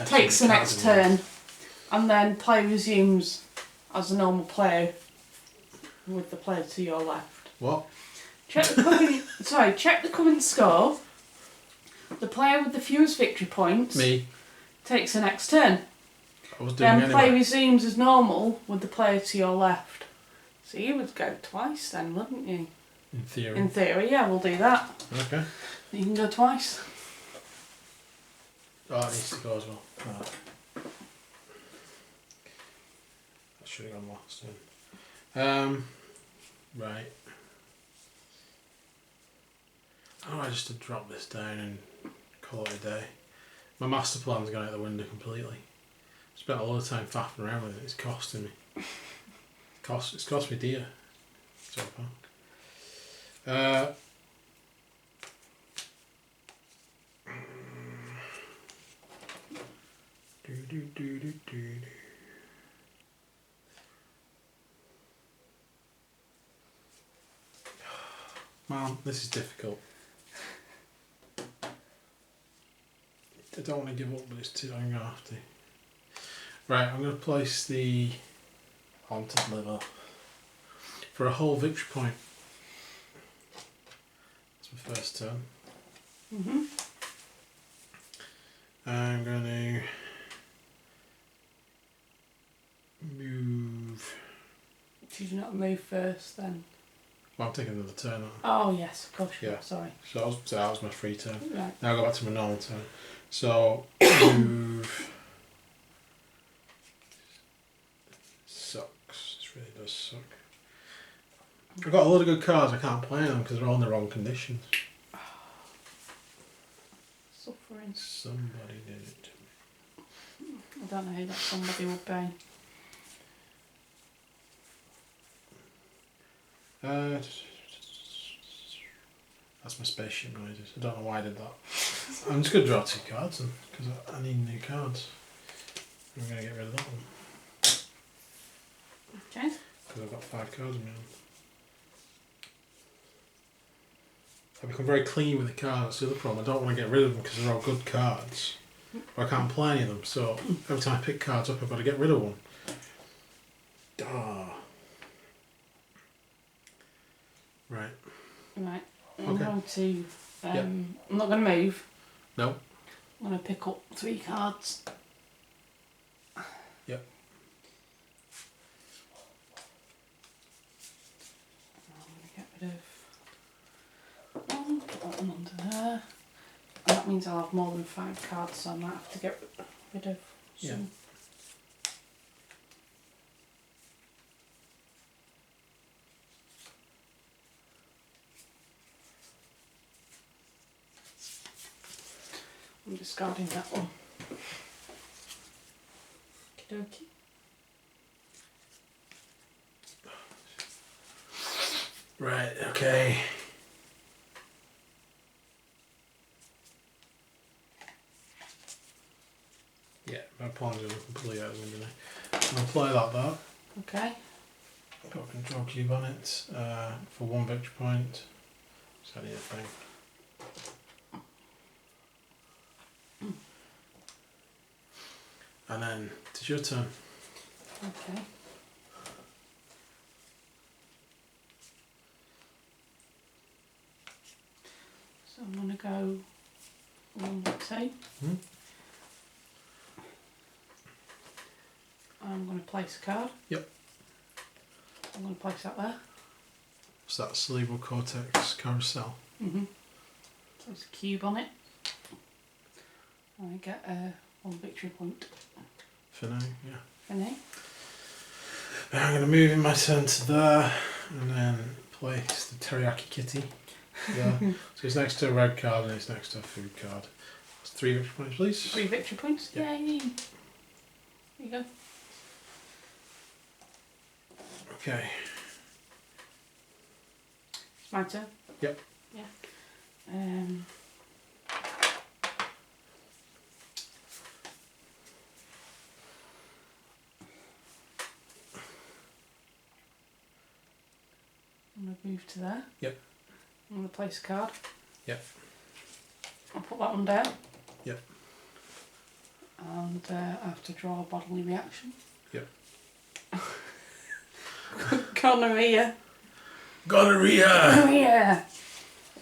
takes the next turn. And then play resumes as a normal player with the player to your left. What? Check the current score. The player with the fewest victory points Me. takes the next turn. I was doing Then anyway. play resumes as normal with the player to your left. So you would go twice then, wouldn't you? In theory. In theory, yeah, we'll do that. Okay. You can go twice. Oh, it needs to go as well. Oh. That should have gone last then. Right. Oh, I just to drop this down and call it a day. My master plan's gone out the window completely. Spent a lot of time faffing around with it. It's costing me. It's cost me dear. So far. Mom, this is difficult. I don't want to give up, but it's too. I'm gonna have to. Right, I'm gonna place the haunted liver for a whole victory point. That's my first turn. I'm gonna move. Did you not move first then? Well, I'm taking another turn. Oh yes, of course. Yeah. Sorry. So that was my free turn. Right. Now I go back to my normal turn. So move. Sucks. This really does suck. I've got a lot of good cards. I can't play them because they're all in the wrong conditions. Suffering. Somebody did it to me. I don't know who that somebody would be. That's my spaceship noises. I don't know why I did that. I'm just going to draw 2 cards because I need new cards. I'm going to get rid of that one. Okay. Because I've got 5 cards in my hand. I've become very clean with the cards. That's the other problem. I don't want to get rid of them because they're all good cards. But I can't play any of them. So every time I pick cards up, I've got to get rid of one. Right. Right. I'm Okay. going to. Yep. I'm not going to move. No. I'm going to pick up 3 cards. Yep. I'm going to get rid of one, put that one under there. And that means I'll have more than 5 cards, so I might have to get rid of some. Yeah. I'm discarding that one. Okie dokie. Right, okay. Yeah, my pawn's going to completely out of the window now. I'll apply that back. Okay. Put a control cube on it for 1 victory point. Is that the thing? And then it's your turn. Okay. So I'm going to go 1, 2. I'm going to place a card. Yep. I'm going to place that there. So that's cerebral cortex carousel. Place a cube on it. I get 1 victory point. For now, yeah. For now. I'm going to move in my turn to there and then place the teriyaki kitty there. So it's next to a red card and it's next to a food card. That's 3 victory points, please. 3 victory points? Yeah. Yay! There you go. Okay. It's my turn? Yep. Yeah. I'm going to move to there. Yep. I'm going to place a card. Yep. I'll put that one down. Yep. And I have to draw a bodily reaction. Yep. Gonorrhea. Gonorrhea! Gonorrhea!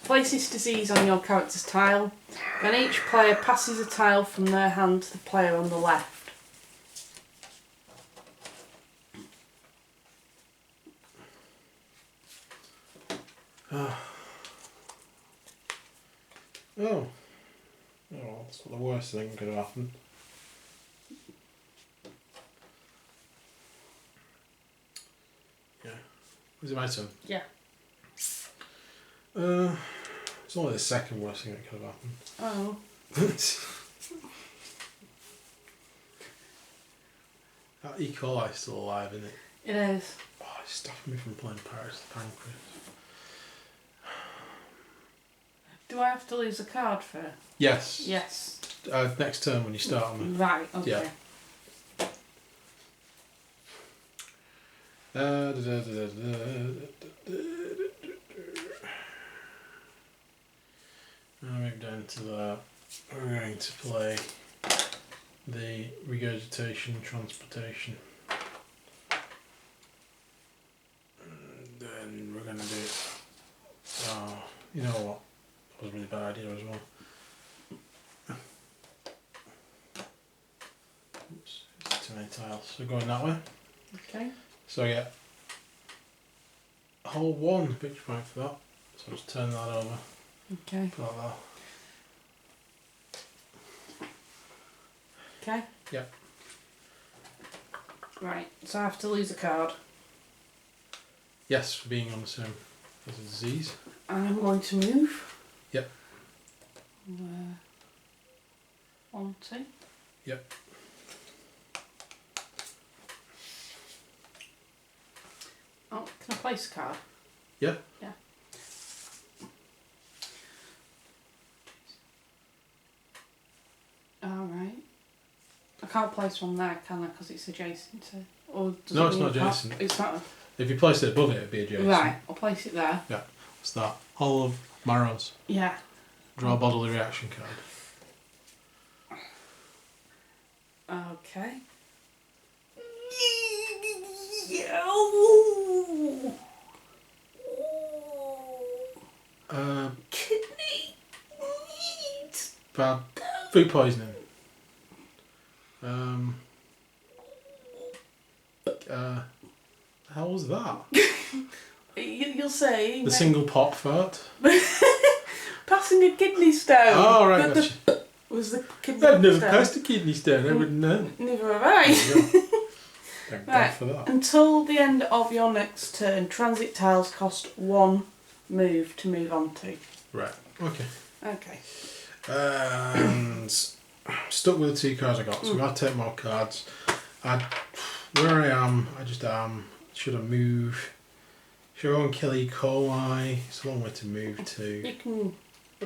Place this disease on your character's tile. Then each player passes a tile from their hand to the player on the left. Oh. Oh, that's not the worst thing that could have happened. Yeah. Is it my turn? Yeah. It's only the second worst thing that could have happened. Oh. That E. coli is still alive, isn't it? It is. Oh, it's stopping me from playing Pirates of the Pancreas. Do I have to lose a card for? Yes. Yes. Next turn when you start on them. Right. Okay. Yeah. I'll move down to that. We're going to play the regurgitation transportation. And then we're going to do it. Oh, you know what? That was a really bad idea as well. Oops, it's too many tiles. So going that way. Okay. So I get a whole 1 victory point for that. So I'll just turn that over. Okay. Put that there. Okay. Yep. Right. So I have to lose a card. Yes, for being on the same as a disease. I'm going to move. Yep. 1, 2. Yep. Oh, can I place a card? Yeah. Yeah. Alright. I can't place one there, can I? Because it's adjacent to... Or does No, it it's mean not you can't- adjacent. It's not... If you placed it above it, it'd be adjacent. Right, I'll place it there. Yeah. What's that? All of Marrows. Yeah. Draw a bodily reaction card. Okay. Kidney. Bad food poisoning. How was that? You'll say... The single pop fart. Passing a kidney stone. Oh, right, The- gotcha. was the kidney I've never stone. passed a kidney stone, I wouldn't know. Neither have I. There you go. Thank God Right. for that. Until the end of your next turn, transit tiles cost 1 move to move on to. Right, okay. Okay. And stuck with the 2 cards I got, so I've got to take more cards. Where I am, I just am. Should I move? Should I go and kill E. coli? It's a long way to move to. You can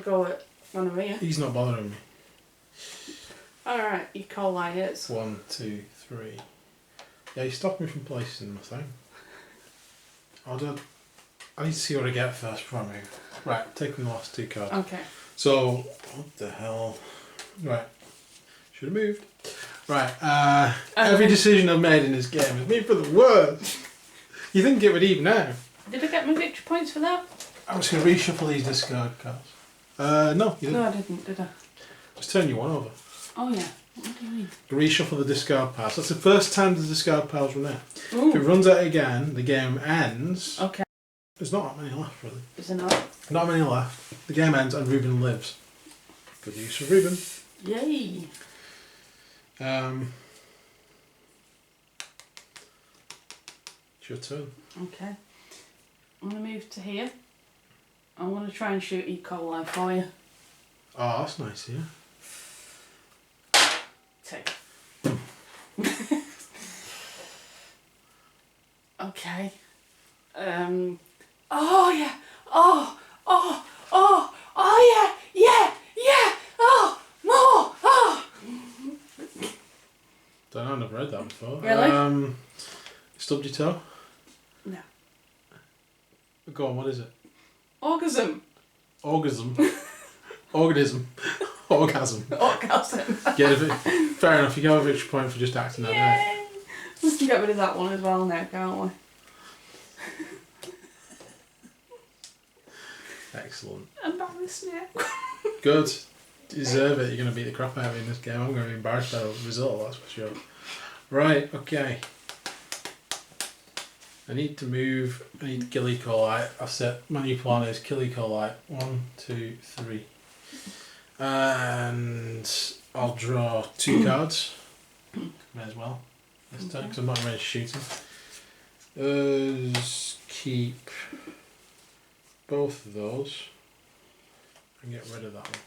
go at one of here. He's not bothering me. Alright, you call like it. 1, 2, 3. Yeah, he stopped me from placing my thing. I need to see what I get first before I move. Right, taking the last 2 cards. Okay. So, what the hell? Right, should have moved. Right, every decision I've made in this game has been for the worst. You think it would even out? Did I get my victory points for that? I was going to reshuffle these discard cards. No, you didn't. No, I didn't, did I? Just turn you 1 over. Oh yeah. What do you mean? Reshuffle the discard piles. That's the first time the discard piles run out. Ooh. If it runs out again, the game ends. Okay. There's not that many left, really. Is there not? Not many left. The game ends and Ruben lives. Good use for Ruben. Yay. It's your turn. Okay. I'm going to move to here. I'm going to try and shoot E. coli for you. Oh, that's nice, yeah. 2. Okay. Oh yeah. Oh yeah. Yeah. Oh, more. Oh. Don't know, I've never read that before. Really? Stubbed your toe? No. Go on, what is it? Orgasm. Orgasm. Organism. Orgasm. Orgasm. Get it. Fair enough, you get a victory point for just acting that way. Yay. We can get rid of that one as well now, can't we? Excellent. Embarrassed now. Good. You deserve it. You're going to beat the crap out of me in this game. I'm going to be embarrassed by the result, that's for sure. Right, okay. I need to move. I need to kill E. coli. I've set my new plan is kill E. coli. 1, 2, 3. And I'll draw 2 cards. May as well. This turn, because I'm not ready to shoot him. keep both of those and get rid of that one.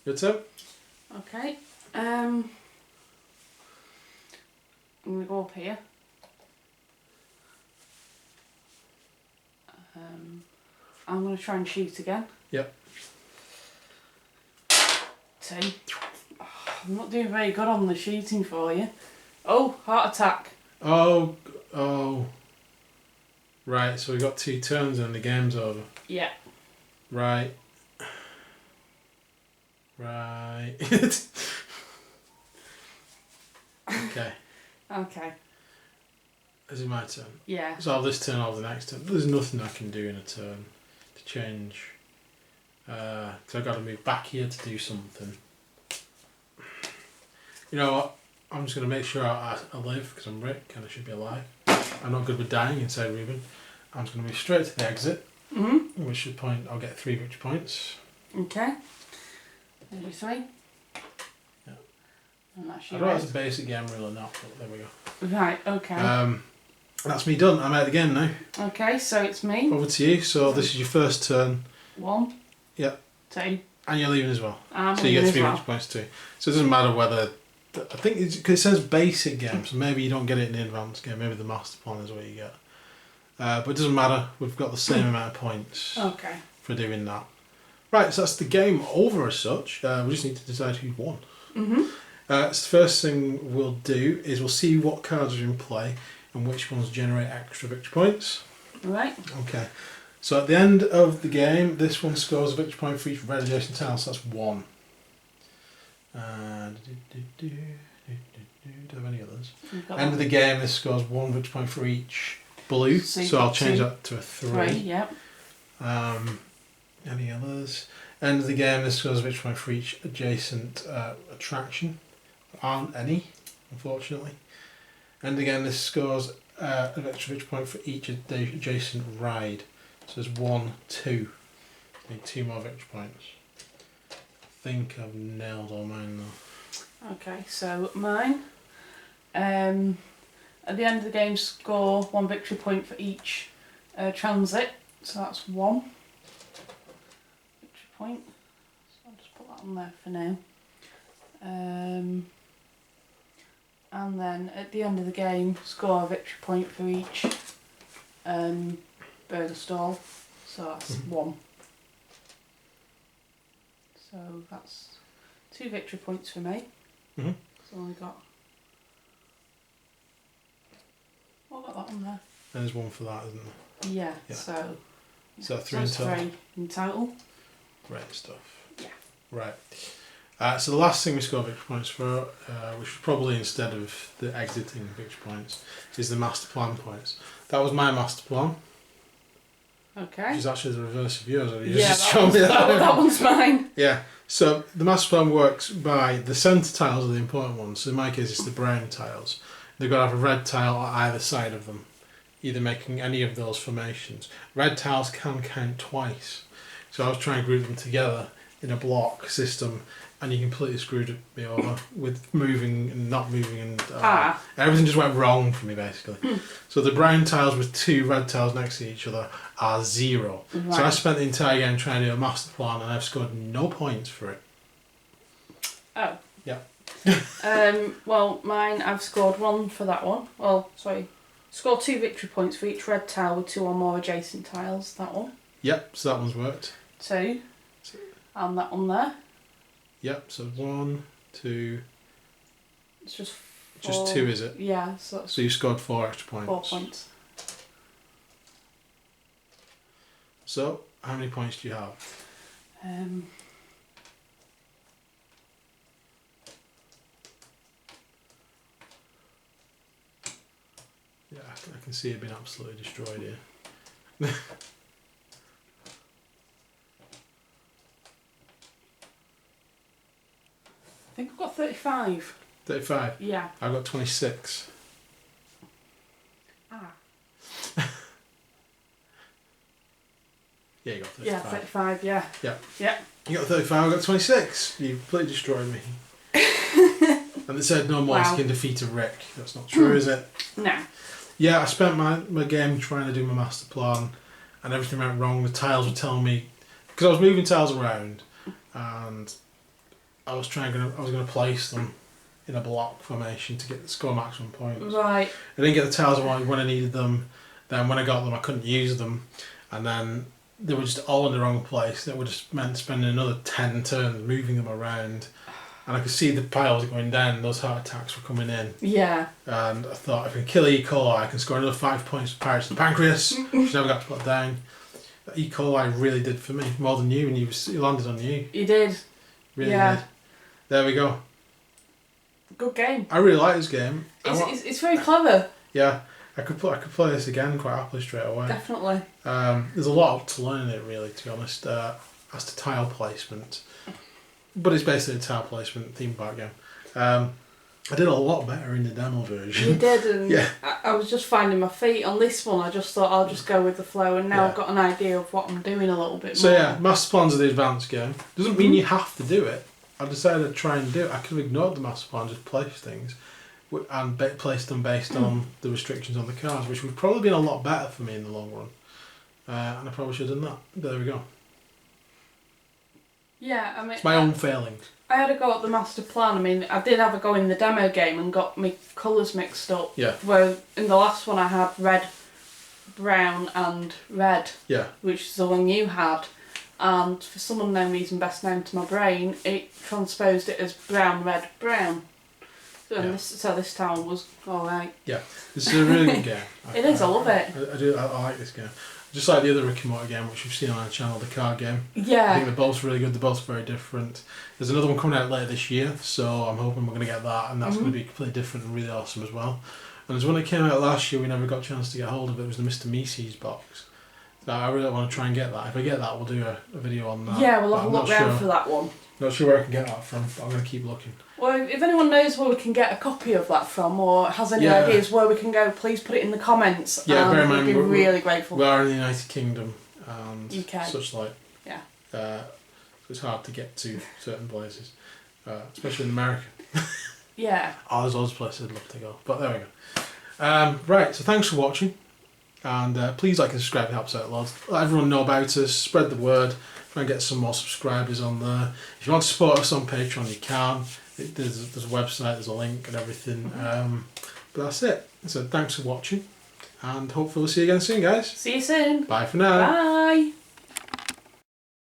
Good, so? Okay. I'm going to go up here. I'm going to try and shoot again. Yep. 2. Oh, I'm not doing very good on the shooting for you. Oh, heart attack. Oh. Right, so we got 2 turns and the game's over. Yeah. Right. Okay. Okay. Is it my turn? Yeah. So I'll this turn, I'll the next turn. There's nothing I can do in a turn to change. Because I've got to move back here to do something. You know what? I'm just going to make sure I live because I'm Rick and I should be alive. I'm not good with dying inside Ruben. I'm just going to move straight to the exit. Mm-hmm. Which should point, I'll get 3 victory points. Okay. Maybe 3. Yeah. And that's I your don't know if red. it's a basic game rule or not, but there we go. Right, okay. That's me done. I'm out of the game now. Okay, so it's me. Over to you. So this is your first turn. 1. Yep. 2. And you're leaving as well. I'm So you get 3 well. victory points too. So it doesn't matter whether... I think it's, cause it says basic game, so maybe you don't get it in the advanced game. Maybe the master plan is what you get. But it doesn't matter. We've got the same amount of points Okay. for doing that. Right, so that's the game over as such. We just need to decide who won. Mm-hmm. So the first thing we'll do is we'll see what cards are in play and which ones generate extra victory points. Right. Okay. So at the end of the game, this one scores a victory point for each red adjacent tile, so that's 1. Do I have any others? End of the game, this scores 1 victory point for each blue, so I'll change that to a 3. 3, yep. Any others? End of the game, this scores a victory point for each adjacent attraction. There aren't any, unfortunately. And again, this scores an extra victory point for each adjacent ride. So there's 1, 2. Need 2 more victory points. I think I've nailed all mine though. Okay, so mine. At the end of the game, score 1 victory point for each transit. So that's 1 victory point. So I'll just put that on there for now. And then at the end of the game, score a victory point for each burger stall. So that's 1. So that's 2 victory points for me. Mm-hmm. So I got. What got that on there? And there's 1 for that, isn't there? Yeah. Yeah. So 3 in total. 3 in total. Great stuff. Yeah. Right. So the last thing we score victory points for, which was probably instead of the exiting victory points, is the master plan points. That was my master plan. Okay. Which is actually the reverse of yours. You Yeah, just showed me that one's mine. Yeah. So the master plan works by the centre tiles are the important ones. So in my case, it's the brown tiles. They've got to have a red tile on either side of them, either making any of those formations. Red tiles can count twice. So I was trying to group them together in a block system, and you completely screwed me over with moving and not moving, and everything just went wrong for me basically. So the brown tiles with 2 red tiles next to each other are 0. Right. So I spent the entire game trying to do a master plan, and I've scored no points for it. Oh. Yeah. Well, mine, I've scored 1 for that one. Well, sorry. Scored 2 victory points for each red tile with 2 or more adjacent tiles. That one. Yep, so that one's worked. 2. And that one there. Yep, so 1, 2... It's just 4. Just 2, is it? Yeah, so that's So you scored 4 extra points. 4 points. So, how many points do you have? Yeah, I can see it being absolutely destroyed here. I think I've got 35. 35? Yeah. I've got 26. Yeah, you got 35. Yeah, 35, yeah. Yeah. Yeah. You got 35, I got 26. You completely destroyed me. And it said no more Wow. can defeat a Rick. That's not true, is it? No. Yeah, I spent my game trying to do my master plan, and everything went wrong. The tiles were telling me, because I was moving tiles around, and I was going to place them in a block formation to get the score maximum points. Right. I didn't get the tiles I wanted when I needed them. Then when I got them, I couldn't use them, and then they were just all in the wrong place. That would have meant spending another 10 turns moving them around. And I could see the piles going down, those heart attacks were coming in. Yeah. And I thought, if I can kill E. coli, I can score another 5 points for Pirates of the Pancreas, which I never got to put down. That E. coli really did for me, more than you, and he landed on you. You did. Really did. There we go. Good game. I really like this game. It's very clever. Yeah, I could play this again quite happily straight away. Definitely. There's a lot to learn in it, really, to be honest, as to tile placement. But it's basically a tile placement theme park game. I did a lot better in the demo version. You did, and yeah. I was just finding my feet on this one. I just thought I'll just go with the flow, and now Yeah. I've got an idea of what I'm doing a little bit more. So yeah, master plans are the advanced game. Doesn't mean you have to do it. I decided to try and do it. I could have ignored the master plan, just place things, and place them based on the restrictions on the cards, which would probably been a lot better for me in the long run. And I probably should have done that. But there we go. Yeah, I mean, It's my own failings. I had a go at the master plan. I mean, I did have a go in the demo game and got my colours mixed up. Yeah. Where in the last one I had red, brown and red. Yeah. Which is the one you had. And for some unknown reason, best known to my brain, it transposed it as brown, red, brown. So this town was alright. Yeah. This is a really good game. It is, I love it. I like this game. Just like the other Rick and Morty game, which you've seen on our channel, the card game. Yeah. I think they're both really good. They're both very different. There's another one coming out later this year, so I'm hoping we're going to get that, and that's going to be completely different and really awesome as well. And there's one that came out last year we never got a chance to get hold of. It was the Mr. Mises box. So I really want to try and get that. If I get that, we'll do a video on that. Yeah, we'll have a look round for that one. Not sure where I can get that from, but I'm going to keep looking. Well, if anyone knows where we can get a copy of that from, or has any ideas where we can go, please put it in the comments. Yeah, bear in mind, we'd be really grateful. We are in the United Kingdom and UK. such like. Yeah. So it's hard to get to certain places, especially in America. Yeah. Oh, there's loads of places I'd love to go, but there we go. Right, so thanks for watching, and please like and subscribe, it helps out loads. Let everyone know about us, spread the word, try and get some more subscribers on there. If you want to support us on Patreon, you can. There's a website, there's a link and everything. But that's it. So thanks for watching, and hopefully we'll see you again soon, guys. See you soon. Bye for now. Bye.